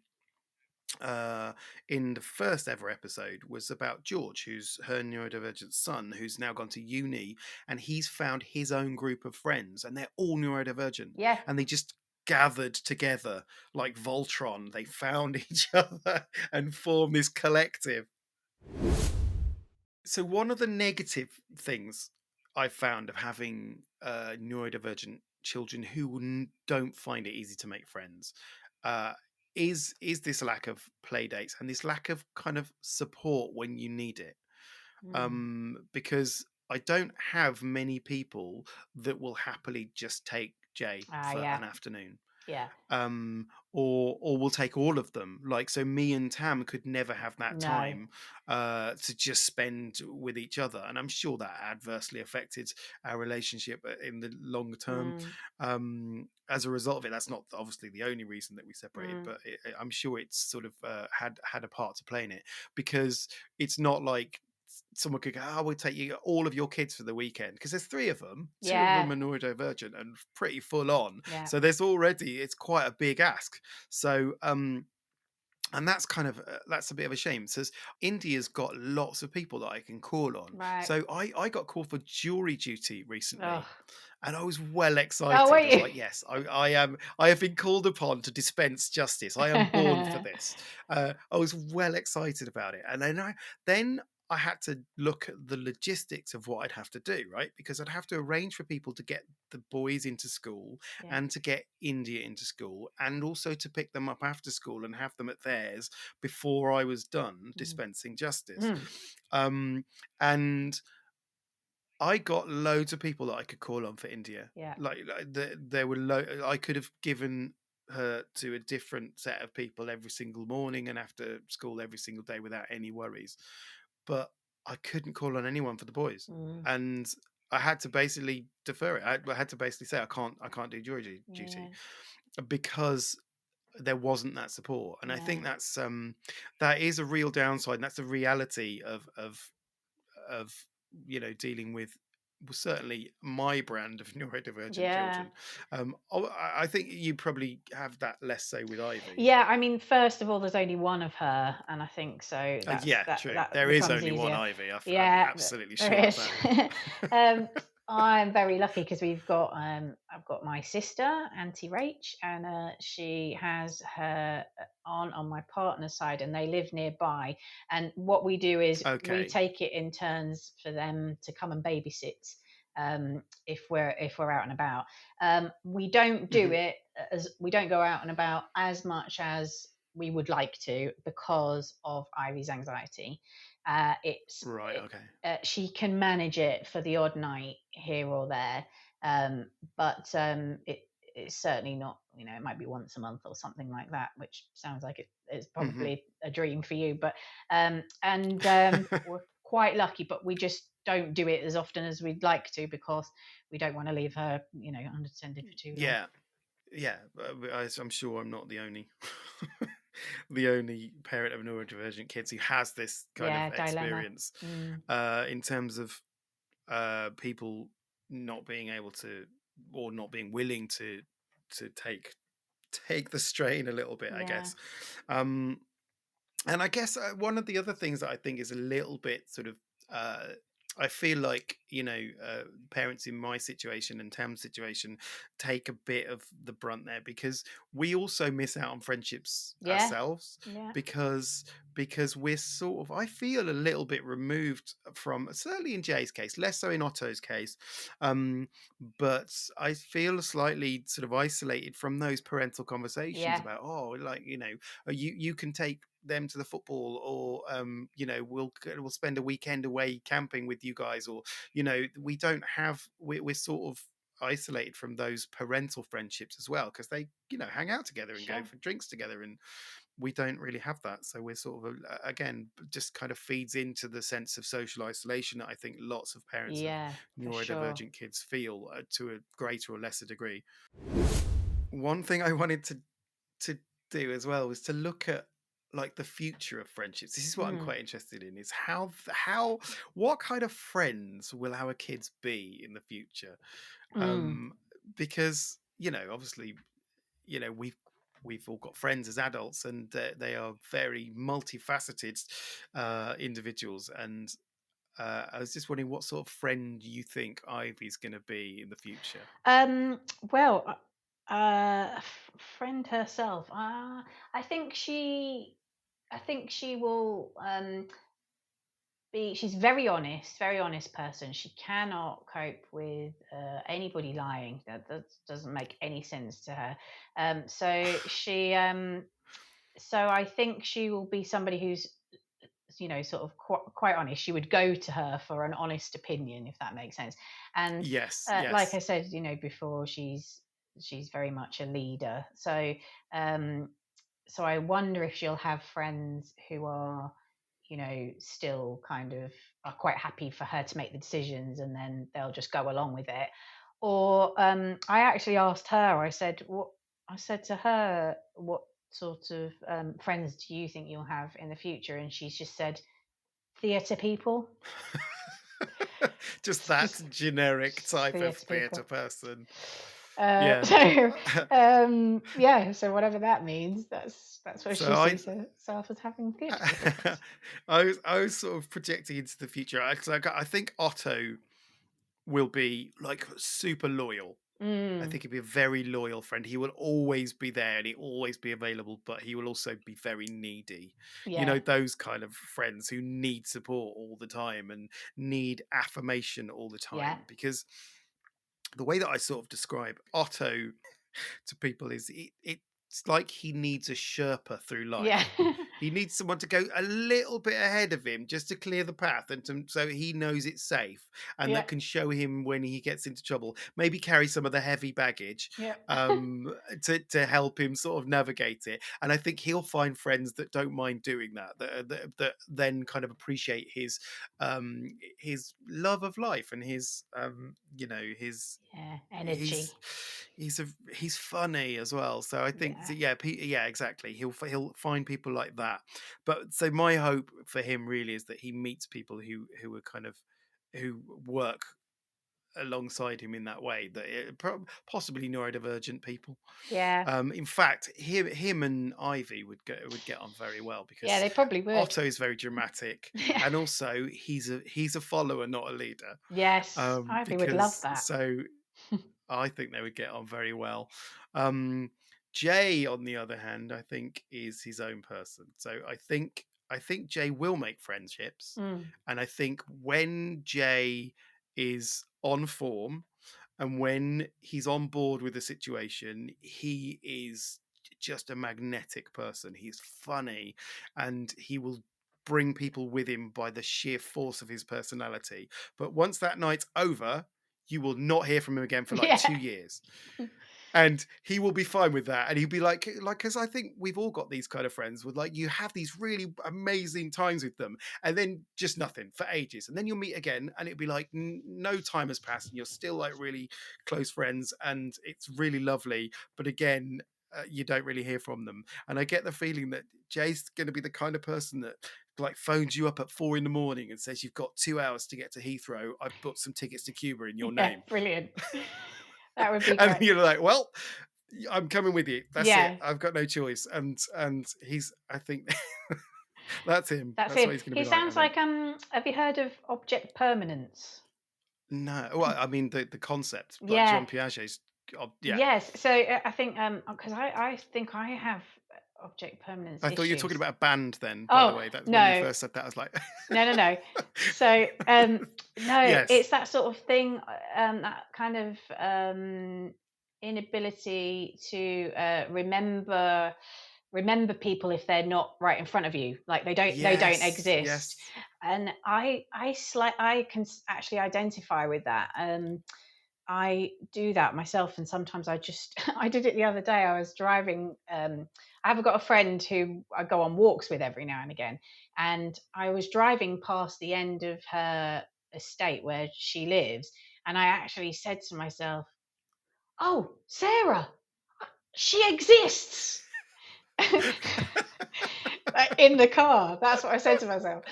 [SPEAKER 1] uh, in the first ever episode was about George, who's her neurodivergent son, who's now gone to uni, and he's found his own group of friends, and they're all neurodivergent,
[SPEAKER 3] Yeah.
[SPEAKER 1] and they just gathered together like Voltron. They found each other and formed this collective. So one of the negative things I found of having neurodivergent children who don't find it easy to make friends uh, is this lack of play dates and this lack of kind of support when you need it.
[SPEAKER 3] Mm.
[SPEAKER 1] Because I don't have many people that will happily just take Jay
[SPEAKER 3] Ah,
[SPEAKER 1] for
[SPEAKER 3] yeah.
[SPEAKER 1] an afternoon,
[SPEAKER 3] Yeah.
[SPEAKER 1] or we'll take all of them. Like, so me and Tam could never have that
[SPEAKER 3] No.
[SPEAKER 1] time to just spend with each other, and I'm sure that adversely affected our relationship in the long term.
[SPEAKER 3] Mm.
[SPEAKER 1] As a result of it, that's not obviously the only reason that we separated,
[SPEAKER 3] Mm.
[SPEAKER 1] but I'm sure it's sort of had a part to play in it, because it's not like someone could go, "Oh, we'll take you all of your kids for the weekend," because there's three of them. Two of
[SPEAKER 3] Yeah.
[SPEAKER 1] them are neurodivergent and pretty full on.
[SPEAKER 3] Yeah.
[SPEAKER 1] So there's already it's quite a big ask. So and that's kind of that's a bit of a shame. Says India's got lots of people that I can call on.
[SPEAKER 3] Right.
[SPEAKER 1] So I got called for jury duty
[SPEAKER 3] Oh.
[SPEAKER 1] recently, and I was well
[SPEAKER 3] Oh,
[SPEAKER 1] excited. I was
[SPEAKER 3] wait.
[SPEAKER 1] like, yes, I have been called upon to dispense justice. I am born for this. I was well excited about it, and then I had to look at the logistics of what I'd have to do, right? Because I'd have to arrange for people to get the boys into school
[SPEAKER 3] Yeah.
[SPEAKER 1] and to get India into school, and also to pick them up after school and have them at theirs before I was done
[SPEAKER 3] Mm.
[SPEAKER 1] dispensing justice.
[SPEAKER 3] Mm.
[SPEAKER 1] Um, and I got loads of people that I could call on for India.
[SPEAKER 3] Yeah.
[SPEAKER 1] There were I could have given her to a different set of people every single morning and after school every single day without any worries, but I couldn't call on anyone for the boys,
[SPEAKER 3] Mm.
[SPEAKER 1] and I had to basically defer it. I had to basically say I can't do jury duty
[SPEAKER 3] Yeah.
[SPEAKER 1] because there wasn't that support, and I think
[SPEAKER 3] Yeah.
[SPEAKER 1] that is a real downside, and that's a reality of dealing with, well, certainly my brand of neurodivergent
[SPEAKER 3] Yeah.
[SPEAKER 1] children. I think you probably have that less so with Ivy.
[SPEAKER 3] Yeah, I mean, first of all, there's only one of her, and I think so
[SPEAKER 1] Yeah, true.
[SPEAKER 3] that
[SPEAKER 1] There is
[SPEAKER 3] becomes
[SPEAKER 1] only one
[SPEAKER 3] easier.
[SPEAKER 1] Ivy. I'm
[SPEAKER 3] Yeah,
[SPEAKER 1] absolutely
[SPEAKER 3] there
[SPEAKER 1] sure of
[SPEAKER 3] is.
[SPEAKER 1] that.
[SPEAKER 3] um, I'm very lucky because I've got my sister, Auntie Rach, and she has her aunt on my partner's side, and they live nearby. And what we do is we
[SPEAKER 1] Okay.
[SPEAKER 3] take it in turns for them to come and babysit if we're out and about. We don't do
[SPEAKER 1] Hmm.
[SPEAKER 3] it as we don't go out and about as much as we would like to because of Ivy's anxiety.
[SPEAKER 1] Right. Okay.
[SPEAKER 3] She can manage it for the odd night here or there, but it's certainly not. It might be once a month or something like that, which sounds like it's
[SPEAKER 1] Hmm.
[SPEAKER 3] probably a dream for you. But we're quite lucky, but we just don't do it as often as we'd like to because we don't want to leave her, unattended for too long.
[SPEAKER 1] Yeah. Yeah. I'm sure I'm not the only the only parent of neurodivergent kids who has this kind of
[SPEAKER 3] Yeah, dilemma.
[SPEAKER 1] experience
[SPEAKER 3] Mm,
[SPEAKER 1] in terms of people not being able to, or not being willing to take the strain a little bit, I
[SPEAKER 3] yeah,
[SPEAKER 1] guess. Um, and I guess one of the other things that I think is a little bit sort of, uh, I feel like, parents in my situation and Tam's situation take a bit of the brunt there, because we also miss out on friendships
[SPEAKER 3] yeah,
[SPEAKER 1] ourselves,
[SPEAKER 3] yeah,
[SPEAKER 1] because we're sort of, I feel a little bit removed from, certainly in Jay's case, less so in Otto's case, um, but I feel slightly sort of isolated from those parental conversations
[SPEAKER 3] yeah,
[SPEAKER 1] about, oh, like, you can take them to the football, or we'll spend a weekend away camping with you guys, or we don't have, we're sort of isolated from those parental friendships as well, because they hang out together and go
[SPEAKER 3] sure.
[SPEAKER 1] for drinks together, and we don't really have that. So we're sort of again, just kind of feeds into the sense of social isolation that I think lots of parents of
[SPEAKER 3] Yeah, for sure.
[SPEAKER 1] neurodivergent kids feel to a greater or lesser degree. One thing I wanted to do as well was to look at like the future of friendships. This is what I'm
[SPEAKER 3] Mm,
[SPEAKER 1] quite interested in, is how what kind of friends will our kids be in the future?
[SPEAKER 3] mm,
[SPEAKER 1] Because obviously, we've we've all got friends as adults, and they are very multifaceted individuals. And I was just wondering what sort of friend you think Ivy's going to be in the future.
[SPEAKER 3] Um, well, friend herself. I think I think she will be. She's very honest person. She cannot cope with anybody lying. That doesn't make any sense to her. So so I think she will be somebody who's, sort of quite honest. She would go to her for an honest opinion, if that makes sense. And
[SPEAKER 1] Yes,
[SPEAKER 3] like I
[SPEAKER 1] yes.
[SPEAKER 3] said, before, she's very much a leader. So um, so I wonder if she'll have friends who are, still kind of are quite happy for her to make the decisions, and then they'll just go along with it. Or I actually asked her. I said to her, what sort of friends do you think you'll have in the future? And she's just said theatre people.
[SPEAKER 1] Just
[SPEAKER 3] It's
[SPEAKER 1] that generic
[SPEAKER 3] just
[SPEAKER 1] type of
[SPEAKER 3] theatre
[SPEAKER 1] theatre
[SPEAKER 3] people.
[SPEAKER 1] person.
[SPEAKER 3] Uh,
[SPEAKER 1] Yeah.
[SPEAKER 3] so yeah, so whatever that means, that's what
[SPEAKER 1] So
[SPEAKER 3] she sees herself as, having theatre people friends.
[SPEAKER 1] I was sort of projecting into the future. I think Otto will be like super loyal. I
[SPEAKER 3] Mm,
[SPEAKER 1] think he'd be a very loyal friend. He will always be there and he'll always be available, but he will also be very needy. You
[SPEAKER 3] yeah,
[SPEAKER 1] know, those kind of friends who need support all the time and need affirmation all the
[SPEAKER 3] yeah,
[SPEAKER 1] time. Because the way that I sort of describe Otto to people is it's like he needs a Sherpa through
[SPEAKER 3] yeah,
[SPEAKER 1] life. He needs someone to go a little bit ahead of him just to clear the path and so he knows it's safe and
[SPEAKER 3] yeah,
[SPEAKER 1] that can show him when he gets into trouble. Maybe carry some of the heavy baggage
[SPEAKER 3] yeah,
[SPEAKER 1] to help him sort of navigate it. And I think he'll find friends that don't mind doing that then kind of appreciate his love of life and his
[SPEAKER 3] yeah.
[SPEAKER 1] he's
[SPEAKER 3] Energy.
[SPEAKER 1] he's funny as well. So I think
[SPEAKER 3] Yeah,
[SPEAKER 1] yeah, yeah, exactly. He'll find people like that. But so my hope for him really is that he meets people who are kind of who work alongside him in that way. That possibly neurodivergent people.
[SPEAKER 3] yeah,
[SPEAKER 1] In fact, him and Ivy would get on very well
[SPEAKER 3] yeah.
[SPEAKER 1] because
[SPEAKER 3] They probably would.
[SPEAKER 1] Otto is very dramatic,
[SPEAKER 3] Yeah.
[SPEAKER 1] and also he's a follower, not a leader.
[SPEAKER 3] Yes, Ivy would love
[SPEAKER 1] Because
[SPEAKER 3] that.
[SPEAKER 1] so I think they would get on very well. Um, Jay, on the other hand, I think is his own person. So I think Jay will make friendships,
[SPEAKER 3] Mm.
[SPEAKER 1] and I think when Jay is on form and when he's on board with the situation, he is just a magnetic person. He's funny, and he will bring people with him by the sheer force of his personality. But once that night's over, you will not hear from him again for like
[SPEAKER 3] Yeah,
[SPEAKER 1] 2 years, and he will be fine with that. And he'll be like, because I think we've all got these kind of friends with like you have these really amazing times with them, and then just nothing for ages, and then you'll meet again, and it'll be like no time has passed, and you're still like really close friends, and it's really lovely. But again, you don't really hear from them, and I get the feeling that Jay's going to be the kind of person that like phones you up at 4 a.m. and says you've got 2 hours to get to Heathrow. I've booked some tickets to Cuba in your
[SPEAKER 3] yeah,
[SPEAKER 1] name.
[SPEAKER 3] brilliant. That would be
[SPEAKER 1] And
[SPEAKER 3] great.
[SPEAKER 1] you're like, well, I'm coming with you. That's it.
[SPEAKER 3] Yeah,
[SPEAKER 1] I've got no choice. And he's, I think, that's him.
[SPEAKER 3] that's
[SPEAKER 1] That's
[SPEAKER 3] him.
[SPEAKER 1] what he's going to
[SPEAKER 3] He
[SPEAKER 1] be like. I
[SPEAKER 3] sounds
[SPEAKER 1] think.
[SPEAKER 3] like have you heard of object permanence?
[SPEAKER 1] No, well, I mean the concept, like
[SPEAKER 3] Yeah.
[SPEAKER 1] Jean Piaget's. Yeah,
[SPEAKER 3] Yes. So I think because I think I have object permanence
[SPEAKER 1] I thought you were talking
[SPEAKER 3] issues.
[SPEAKER 1] about a band. Then, by the
[SPEAKER 3] Oh
[SPEAKER 1] way, that's when you
[SPEAKER 3] no,
[SPEAKER 1] first said that. I was like,
[SPEAKER 3] no, no, no. So no,
[SPEAKER 1] yes,
[SPEAKER 3] it's that sort of thing. That kind of inability to remember people if they're not right in front of you, like they don't
[SPEAKER 1] yes,
[SPEAKER 3] exist.
[SPEAKER 1] yes.
[SPEAKER 3] And I can actually identify with that. I do that myself, and sometimes I just I did it the other day. I was driving. I've got a friend who I go on walks with every now and again, and I was driving past the end of her estate where she lives, and I actually said to myself, "Oh, Sarah, she exists." Like, in the car, that's what I said to myself.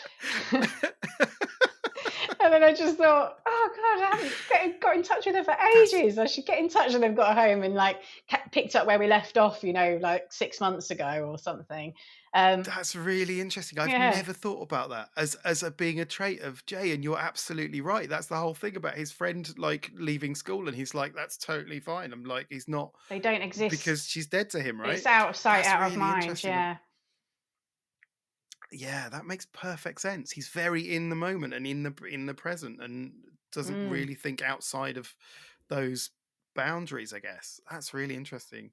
[SPEAKER 3] And then I just thought, oh God, I haven't got in touch with her for
[SPEAKER 1] That's
[SPEAKER 3] ages. I should get in touch. And they've got her home and like picked up where we left off, like 6 months ago or something. Um,
[SPEAKER 1] That's really interesting. I've
[SPEAKER 3] yeah,
[SPEAKER 1] never thought about that as a being a trait of Jay, and you're absolutely right. That's the whole thing about his friend like leaving school, and he's like, "That's totally fine." I'm like, "He's not,"
[SPEAKER 3] they don't
[SPEAKER 1] because
[SPEAKER 3] exist.
[SPEAKER 1] she's dead to him,
[SPEAKER 3] It's
[SPEAKER 1] right?
[SPEAKER 3] out of sight,
[SPEAKER 1] That's
[SPEAKER 3] out of
[SPEAKER 1] really
[SPEAKER 3] mind.
[SPEAKER 1] interesting.
[SPEAKER 3] Yeah.
[SPEAKER 1] Yeah, that makes perfect sense. He's very in the moment and in the present, and doesn't
[SPEAKER 3] Mm,
[SPEAKER 1] really think outside of those boundaries. I guess that's really interesting.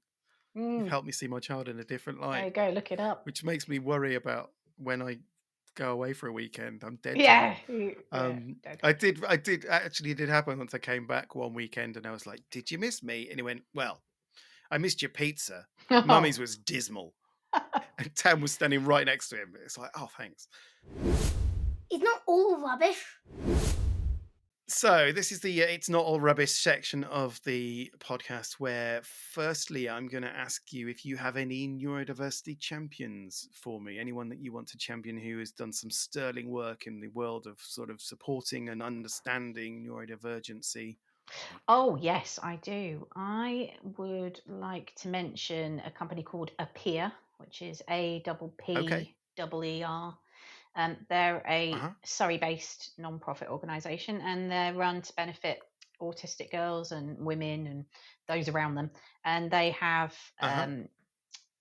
[SPEAKER 1] You've
[SPEAKER 3] mm.
[SPEAKER 1] helped me see my child in a different
[SPEAKER 3] There
[SPEAKER 1] light,
[SPEAKER 3] you go. Look it up.
[SPEAKER 1] which makes me worry about when I go away for a weekend. I'm dead to him.
[SPEAKER 3] Yeah. Yeah. Dead.
[SPEAKER 1] I did actually, it did happen once. I came back one weekend and I was like, "Did you miss me?" And he went, "Well, I missed your pizza.
[SPEAKER 3] Oh.
[SPEAKER 1] Mummy's was dismal." And Tam was standing right next to him. It's like, "Oh, thanks."
[SPEAKER 2] It's not all rubbish.
[SPEAKER 1] So this is the "It's Not All Rubbish" section of the podcast, where firstly I'm going to ask you if you have any neurodiversity champions for me, anyone that you want to champion who has done some sterling work in the world of sort of supporting and understanding neurodivergency.
[SPEAKER 3] Oh, yes, I do. I would like to mention a company called Appear, which is
[SPEAKER 1] Okay.
[SPEAKER 3] APPER. They're a
[SPEAKER 1] Uh-huh.
[SPEAKER 3] Surrey-based non-profit organisation, and they're run to benefit autistic girls and women and those around them. And they have
[SPEAKER 1] Uh-huh.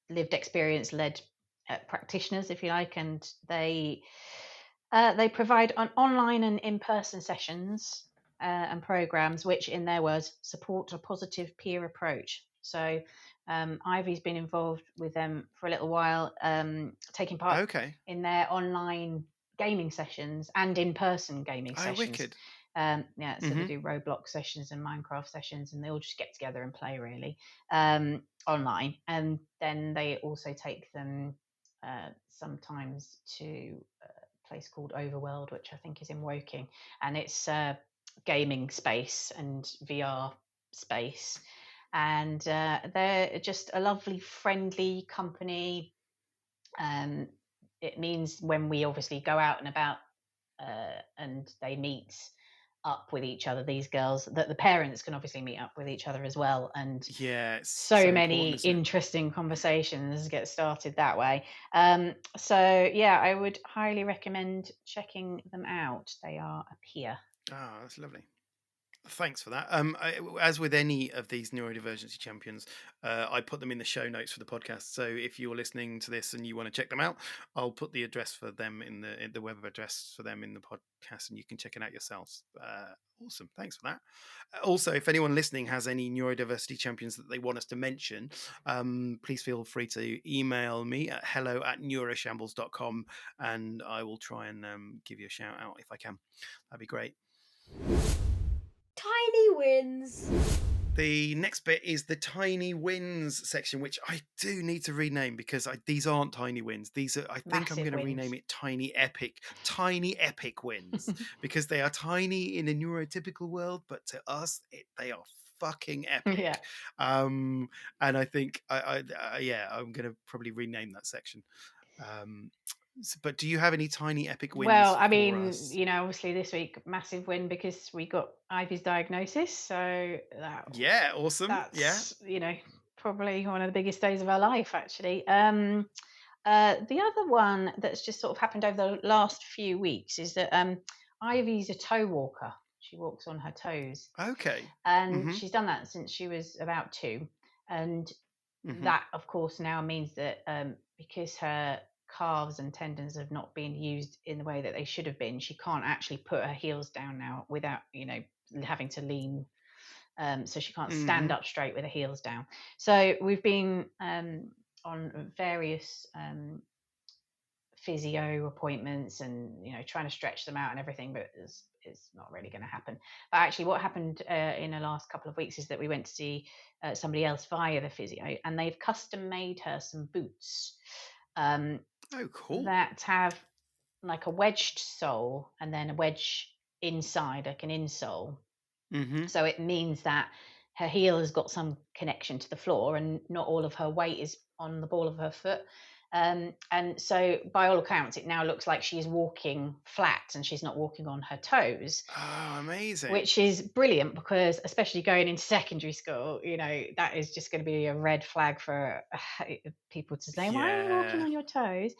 [SPEAKER 3] lived experience led practitioners, if you like, and they provide online and in-person sessions and programs, which, in their words, support a positive peer approach. So Ivy's been involved with them for a little while, taking part
[SPEAKER 1] Okay.
[SPEAKER 3] in their online gaming sessions and in-person gaming
[SPEAKER 1] Oh,
[SPEAKER 3] sessions.
[SPEAKER 1] wicked.
[SPEAKER 3] Yeah, so they
[SPEAKER 1] Mm-hmm.
[SPEAKER 3] do Roblox sessions and Minecraft sessions, and they all just get together and play really online. And then they also take them sometimes to a place called Overworld, which I think is in Woking, and it's gaming space and VR space. And they're just a lovely, friendly company. Um, it means when we obviously go out and about and they meet up with each other, these girls, that the parents can obviously meet up with each other as well. And
[SPEAKER 1] Yeah, it's so
[SPEAKER 3] so many
[SPEAKER 1] important, isn't it?
[SPEAKER 3] interesting conversations get started that way. So, yeah, I would highly recommend checking them out. They are a peer.
[SPEAKER 1] Oh, that's lovely. Thanks for that. As with any of these neurodivergency champions, I put them in the show notes for the podcast. So if you're listening to this and you want to check them out, I'll put the address for them in the web address for them in the podcast, and you can check it out yourselves. Awesome, thanks for that. Also, if anyone listening has any neurodiversity champions that they want us to mention, please feel free to email me at hello@neuroshambles.com, and I will try and give you a shout out if I can. That'd be great.
[SPEAKER 2] Tiny wins.
[SPEAKER 1] The next bit is the tiny wins section, which I do need to rename because these aren't tiny wins. These are, I think I'm
[SPEAKER 3] Massive
[SPEAKER 1] going to
[SPEAKER 3] wins.
[SPEAKER 1] rename it tiny epic wins, because they are tiny in a neurotypical world, but to us, they are fucking
[SPEAKER 3] Yeah.
[SPEAKER 1] epic. And I think, yeah, I'm going to probably rename that section. Um, but do you have any tiny epic
[SPEAKER 3] Well,
[SPEAKER 1] wins
[SPEAKER 3] I
[SPEAKER 1] for
[SPEAKER 3] mean,
[SPEAKER 1] us?
[SPEAKER 3] obviously this week, massive win because we got Ivy's diagnosis. So
[SPEAKER 1] Yeah, awesome. Yeah.
[SPEAKER 3] that's, probably one of the biggest days of our life, actually. The other one that's just sort of happened over the last few weeks is that Ivy's a toe walker. She walks on her toes,
[SPEAKER 1] Okay.
[SPEAKER 3] and
[SPEAKER 1] Mm-hmm.
[SPEAKER 3] she's done that since she was about 2. And
[SPEAKER 1] Mm-hmm.
[SPEAKER 3] that, of course, now means that because her calves and tendons have not been used in the way that they should have been, she can't actually put her heels down now without, having to lean. So she can't stand
[SPEAKER 1] Mm-hmm.
[SPEAKER 3] up straight with her heels down. So we've been on various physio appointments and trying to stretch them out and everything, but it's not really going to happen. But actually what happened in the last couple of weeks is that we went to see somebody else via the physio, and they've custom made her some boots um,
[SPEAKER 1] Oh, cool.
[SPEAKER 3] that have like a wedged sole and then a wedge inside, like an insole.
[SPEAKER 1] Mhm.
[SPEAKER 3] So it means that her heel has got some connection to the floor and not all of her weight is on the ball of her foot. And so, by all accounts, it now looks like she is walking flat and she's not walking on her toes,
[SPEAKER 1] Oh, amazing.
[SPEAKER 3] which is brilliant because, especially going into secondary school, that is just going to be a red flag for people to say, "Why are you walking
[SPEAKER 1] Yeah.
[SPEAKER 3] on your toes?"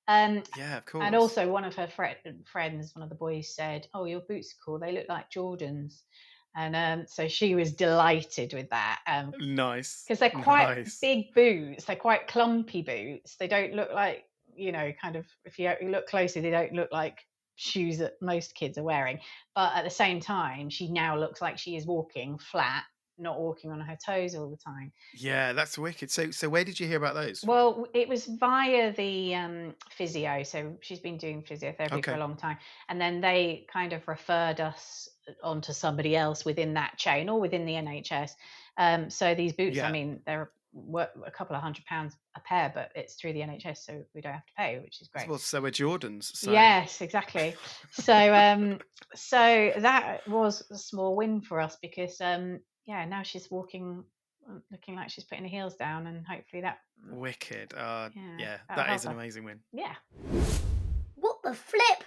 [SPEAKER 3] Um,
[SPEAKER 1] Yeah, of
[SPEAKER 3] and
[SPEAKER 1] course.
[SPEAKER 3] also, one of her friends, one of the boys, said, "Oh, your boots are cool. They look like Jordans." And so she was delighted with that.
[SPEAKER 1] Nice.
[SPEAKER 3] Because they're quite
[SPEAKER 1] Nice.
[SPEAKER 3] big boots, they're quite clumpy boots. They don't look like, kind of, if you look closely, they don't look like shoes that most kids are wearing. But at the same time, she now looks like she is walking flat, not walking on her toes all the time.
[SPEAKER 1] Yeah, that's wicked. So where did you hear about those from?
[SPEAKER 3] Well, it was via the physio. So she's been doing physiotherapy for a
[SPEAKER 1] Okay.
[SPEAKER 3] long time. And then they kind of referred us onto somebody else within that chain or within the NHS. So these boots, I
[SPEAKER 1] Yeah.
[SPEAKER 3] mean, they're a couple of £100 a pair, but it's through the NHS, so we don't have to pay, which is great.
[SPEAKER 1] Well, so are Jordans. So
[SPEAKER 3] Yes, exactly. So, so that was a small win for us because, yeah, now she's walking, looking like she's putting her heels down, and hopefully that,
[SPEAKER 1] wicked.
[SPEAKER 3] yeah,
[SPEAKER 1] Yeah,
[SPEAKER 3] that'll
[SPEAKER 1] that is
[SPEAKER 3] help
[SPEAKER 1] an
[SPEAKER 3] her.
[SPEAKER 1] amazing win.
[SPEAKER 3] Yeah.
[SPEAKER 2] What the flip?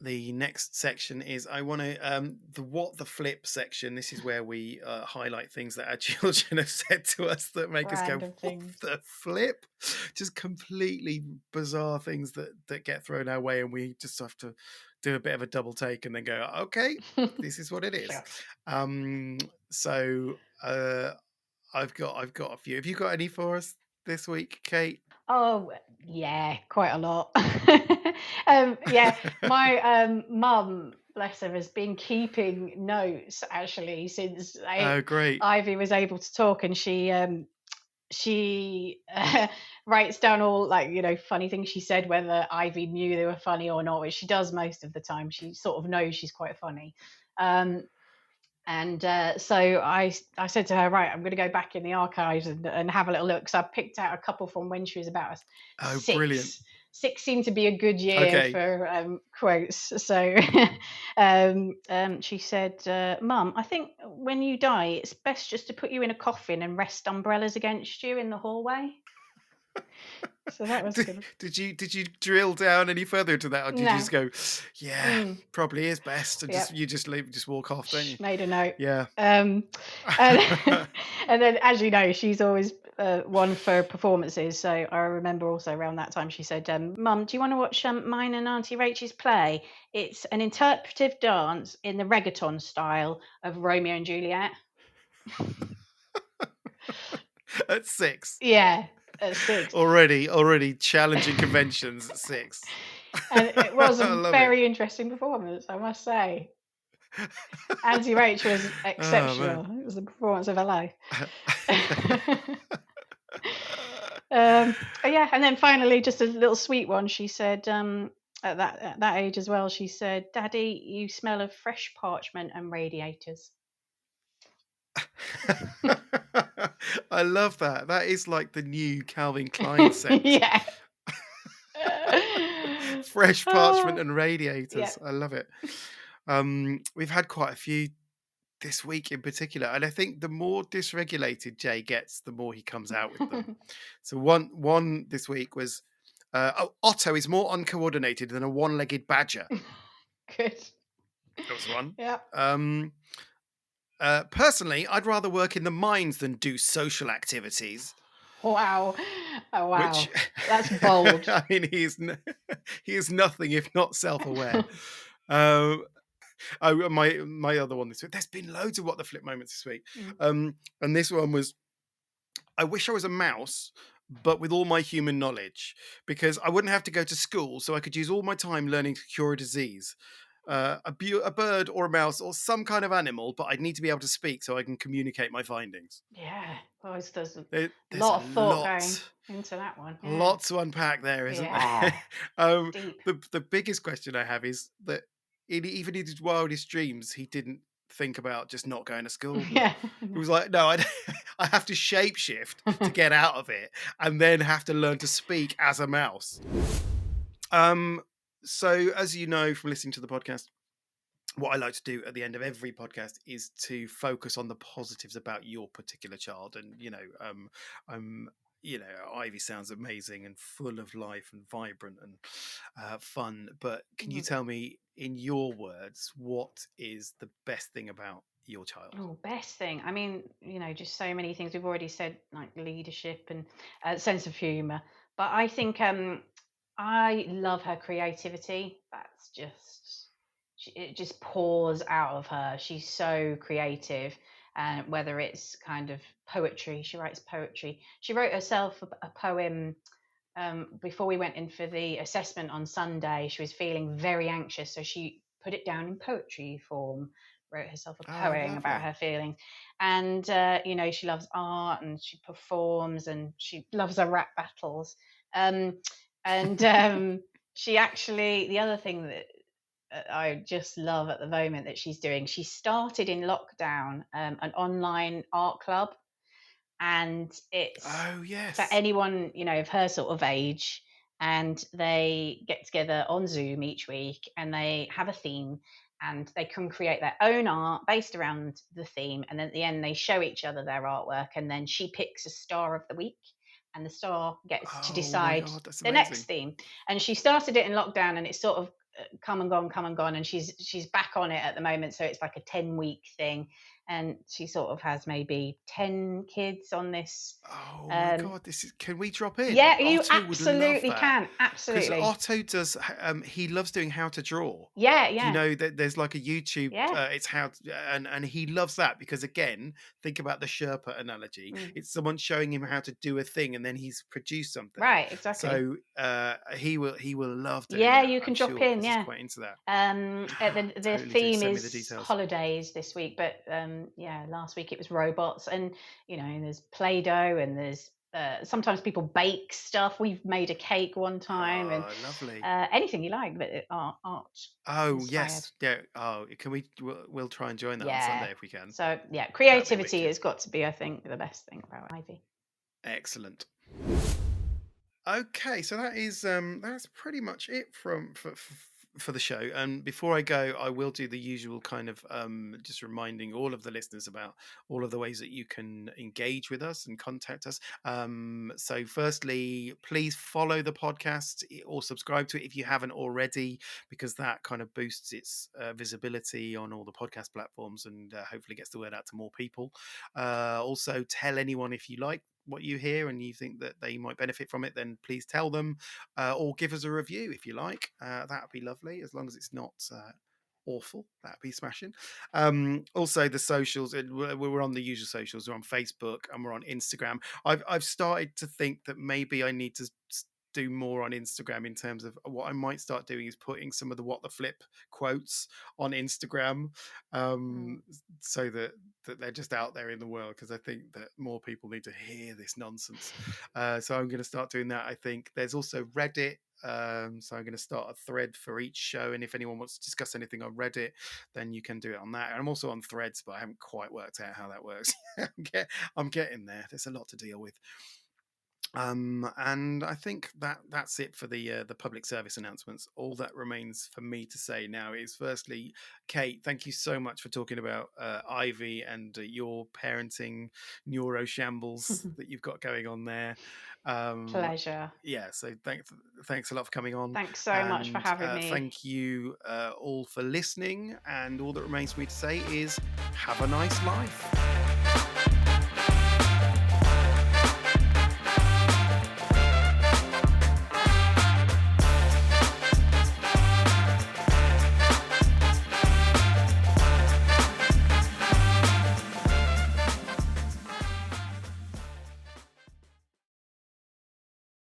[SPEAKER 1] The next section is I want to the what the flip section. This is where we highlight things that our children have said to us that make us go,
[SPEAKER 3] Random
[SPEAKER 1] what
[SPEAKER 3] things.
[SPEAKER 1] the flip? Just completely bizarre things that get thrown our way, and we just have to do a bit of a double take and then go, okay, this is what it is.
[SPEAKER 3] Sure.
[SPEAKER 1] um so I've got a few. Have you got any for us this week, Kate?
[SPEAKER 3] Oh, yeah, quite a lot. Yeah, my mum, bless her, has been keeping notes actually since
[SPEAKER 1] Oh, great.
[SPEAKER 3] Ivy was able to talk, and she writes down all, like, funny things she said, whether Ivy knew they were funny or not, which she does most of the time. She sort of knows she's quite funny. Um, and so I said to her, right, I'm going to go back in the archives and have a little look. So I picked out a couple from when she was about
[SPEAKER 1] Oh, brilliant.
[SPEAKER 3] six. Six seemed to be a good year
[SPEAKER 1] Okay.
[SPEAKER 3] for quotes. So she said, "Mum, I think when you die, it's best just to put you in a coffin and rest umbrellas against you in the hallway." So that was good.
[SPEAKER 1] Did you drill down any further into that, or did you
[SPEAKER 3] No.
[SPEAKER 1] just go, yeah,
[SPEAKER 3] Mm,
[SPEAKER 1] probably is best, and
[SPEAKER 3] yep.
[SPEAKER 1] just walk off, don't you?
[SPEAKER 3] Made a note.
[SPEAKER 1] Yeah.
[SPEAKER 3] Um, and, and then, as you know, she's always one for performances. So I remember also around that time she said, "Mum, do you want to watch mine and Auntie Rachel's play? It's an interpretive dance in the reggaeton style of Romeo and Juliet."
[SPEAKER 1] At 6,
[SPEAKER 3] Yeah, at 6.
[SPEAKER 1] already challenging conventions at 6.
[SPEAKER 3] And it was
[SPEAKER 1] I
[SPEAKER 3] a
[SPEAKER 1] love it.
[SPEAKER 3] very interesting performance, I must say. Auntie Rachel was
[SPEAKER 1] Oh man.
[SPEAKER 3] exceptional. It was the performance of her life. Yeah, and then finally, just a little sweet one. She said, at that age as well, she said, "Daddy, you smell of fresh parchment and radiators."
[SPEAKER 1] I love that. That is like the new Calvin Klein scent.
[SPEAKER 3] Yeah.
[SPEAKER 1] Fresh parchment
[SPEAKER 3] Oh,
[SPEAKER 1] and
[SPEAKER 3] yeah.
[SPEAKER 1] radiators. I love it. We've had quite a few this week in particular, and I think the more dysregulated Jay gets, the more he comes out with them. So one this week was, Otto is more uncoordinated than a one-legged badger.
[SPEAKER 3] Good.
[SPEAKER 1] That was one.
[SPEAKER 3] Yeah.
[SPEAKER 1] Um, Personally, I'd rather work in the mines than do social activities.
[SPEAKER 3] Wow. Oh,
[SPEAKER 1] Which,
[SPEAKER 3] wow. That's bold.
[SPEAKER 1] I mean, he is nothing if not self-aware. Um, oh, my other one this week. There's been loads of what the flip moments this week.
[SPEAKER 3] Mm.
[SPEAKER 1] And this one was, I wish I was a mouse, but with all my human knowledge, because I wouldn't have to go to school, so I could use all my time learning to cure a disease. A bird or a mouse or some kind of animal, but I'd need to be able to speak so I can communicate my findings.
[SPEAKER 3] Yeah. Well, there's a
[SPEAKER 1] There's a
[SPEAKER 3] lot of thought going
[SPEAKER 1] lot.
[SPEAKER 3] into that one. Yeah.
[SPEAKER 1] Lots to unpack there, isn't there?
[SPEAKER 3] Yeah. Deep.
[SPEAKER 1] The biggest question I have is that even in his wildest dreams, he didn't think about just not going to school.
[SPEAKER 3] Yeah.
[SPEAKER 1] He was like, no, I have to shapeshift to get out of it, and then have to learn to speak as a mouse. So as you know from listening to the podcast, what I like to do at the end of every podcast is to focus on the positives about your particular child, and Ivy sounds amazing and full of life and vibrant and fun. But can you
[SPEAKER 3] Mhm.
[SPEAKER 1] tell me, in your words, what is the best thing about your child?
[SPEAKER 3] Oh, best thing. I mean, just so many things. We've already said like leadership and sense of humor. But I think I love her creativity. That's just it just pours out of her. She's so creative. Whether it's kind of poetry, she writes poetry. She wrote herself a poem before we went in for the assessment on Sunday. She was feeling very anxious, so she put it down in poetry form, wrote herself a
[SPEAKER 1] Oh,
[SPEAKER 3] poem about
[SPEAKER 1] lovely.
[SPEAKER 3] her feelings. And, she loves art and she performs and she loves her rap battles. Um, and she actually, the other thing that I just love at the moment that she's doing, she started in lockdown an online art club, and it's
[SPEAKER 1] Oh,
[SPEAKER 3] for
[SPEAKER 1] yes.
[SPEAKER 3] anyone of her sort of age, and they get together on Zoom each week and they have a theme, and they can create their own art based around the theme, and then at the end they show each other their artwork, and then she picks a star of the week, and the star gets to
[SPEAKER 1] Oh my
[SPEAKER 3] decide
[SPEAKER 1] God, that's
[SPEAKER 3] the next
[SPEAKER 1] amazing.
[SPEAKER 3] theme. And she started it in lockdown, and it's sort of come and gone, and she's back on it at the moment, so it's like a 10-week thing, and she sort of has maybe 10 kids on this.
[SPEAKER 1] Oh my
[SPEAKER 3] um
[SPEAKER 1] God, this is. Can we drop in?
[SPEAKER 3] yeah, you
[SPEAKER 1] Otto would love
[SPEAKER 3] absolutely
[SPEAKER 1] that
[SPEAKER 3] can,
[SPEAKER 1] because
[SPEAKER 3] absolutely.
[SPEAKER 1] Otto does. He loves doing how to draw.
[SPEAKER 3] Yeah,
[SPEAKER 1] Do you
[SPEAKER 3] yeah,
[SPEAKER 1] know that there's like a YouTube?
[SPEAKER 3] yeah.
[SPEAKER 1] It's how, and he loves that because again, think about the Sherpa analogy.
[SPEAKER 3] Mm.
[SPEAKER 1] It's someone showing him how to do a thing, and then he's produced something.
[SPEAKER 3] Right, exactly.
[SPEAKER 1] So he will love doing
[SPEAKER 3] Yeah,
[SPEAKER 1] that,
[SPEAKER 3] you
[SPEAKER 1] I'm
[SPEAKER 3] can drop
[SPEAKER 1] sure,
[SPEAKER 3] in,
[SPEAKER 1] because he's
[SPEAKER 3] yeah.
[SPEAKER 1] quite into that.
[SPEAKER 3] The
[SPEAKER 1] Totally do.
[SPEAKER 3] theme
[SPEAKER 1] Send me the
[SPEAKER 3] is
[SPEAKER 1] details.
[SPEAKER 3] holidays this week, but yeah, last week it was robots, and there's Play-Doh, and there's sometimes people bake stuff. We've made a cake one time, and
[SPEAKER 1] Oh, lovely.
[SPEAKER 3] anything you like, but art
[SPEAKER 1] Oh
[SPEAKER 3] inspired.
[SPEAKER 1] yes, yeah. Oh, can we? We'll try and join that on
[SPEAKER 3] Yeah.
[SPEAKER 1] Sunday if we can.
[SPEAKER 3] So yeah,
[SPEAKER 1] That'd be
[SPEAKER 3] creativity
[SPEAKER 1] wicked.
[SPEAKER 3] has got to be, I think, the best thing about Ivy.
[SPEAKER 1] Excellent. Okay, so that's pretty much it for the show. And before I go, I will do the usual kind of just reminding all of the listeners about all of the ways that you can engage with us and contact us. So, firstly, please follow the podcast or subscribe to it if you haven't already, because that kind of boosts its visibility on all the podcast platforms and hopefully gets the word out to more people. Also, tell anyone if you like what you hear and you think that they might benefit from it, then please tell them, or give us a review if you like. That would be lovely, as long as it's not awful. That'd be smashing. Also, the socials. We're on the usual socials. We're on Facebook and we're on Instagram. I've started to think that maybe I need to do more on Instagram. In terms of what I might start doing is putting some of the what the flip quotes on Instagram,
[SPEAKER 3] Mm.
[SPEAKER 1] so that they're just out there in the world, because I think that more people need to hear this nonsense. So I'm going to start doing that. I think there's also Reddit. So I'm going to start a thread for each show, and if anyone wants to discuss anything on Reddit, then you can do it on that. And I'm also on Threads, but I haven't quite worked out how that works. I'm getting there. There's a lot to deal with. And I think that's it for the public service announcements. All that remains for me to say now is, firstly, Kate, thank you so much for talking about Ivy and your parenting neuro shambles that you've got going on there. um
[SPEAKER 3] Pleasure.
[SPEAKER 1] yeah, so thanks a lot for coming on.
[SPEAKER 3] Thanks so much for
[SPEAKER 1] And
[SPEAKER 3] having me.
[SPEAKER 1] thank you all for listening, and all that remains for me to say is, have a nice life.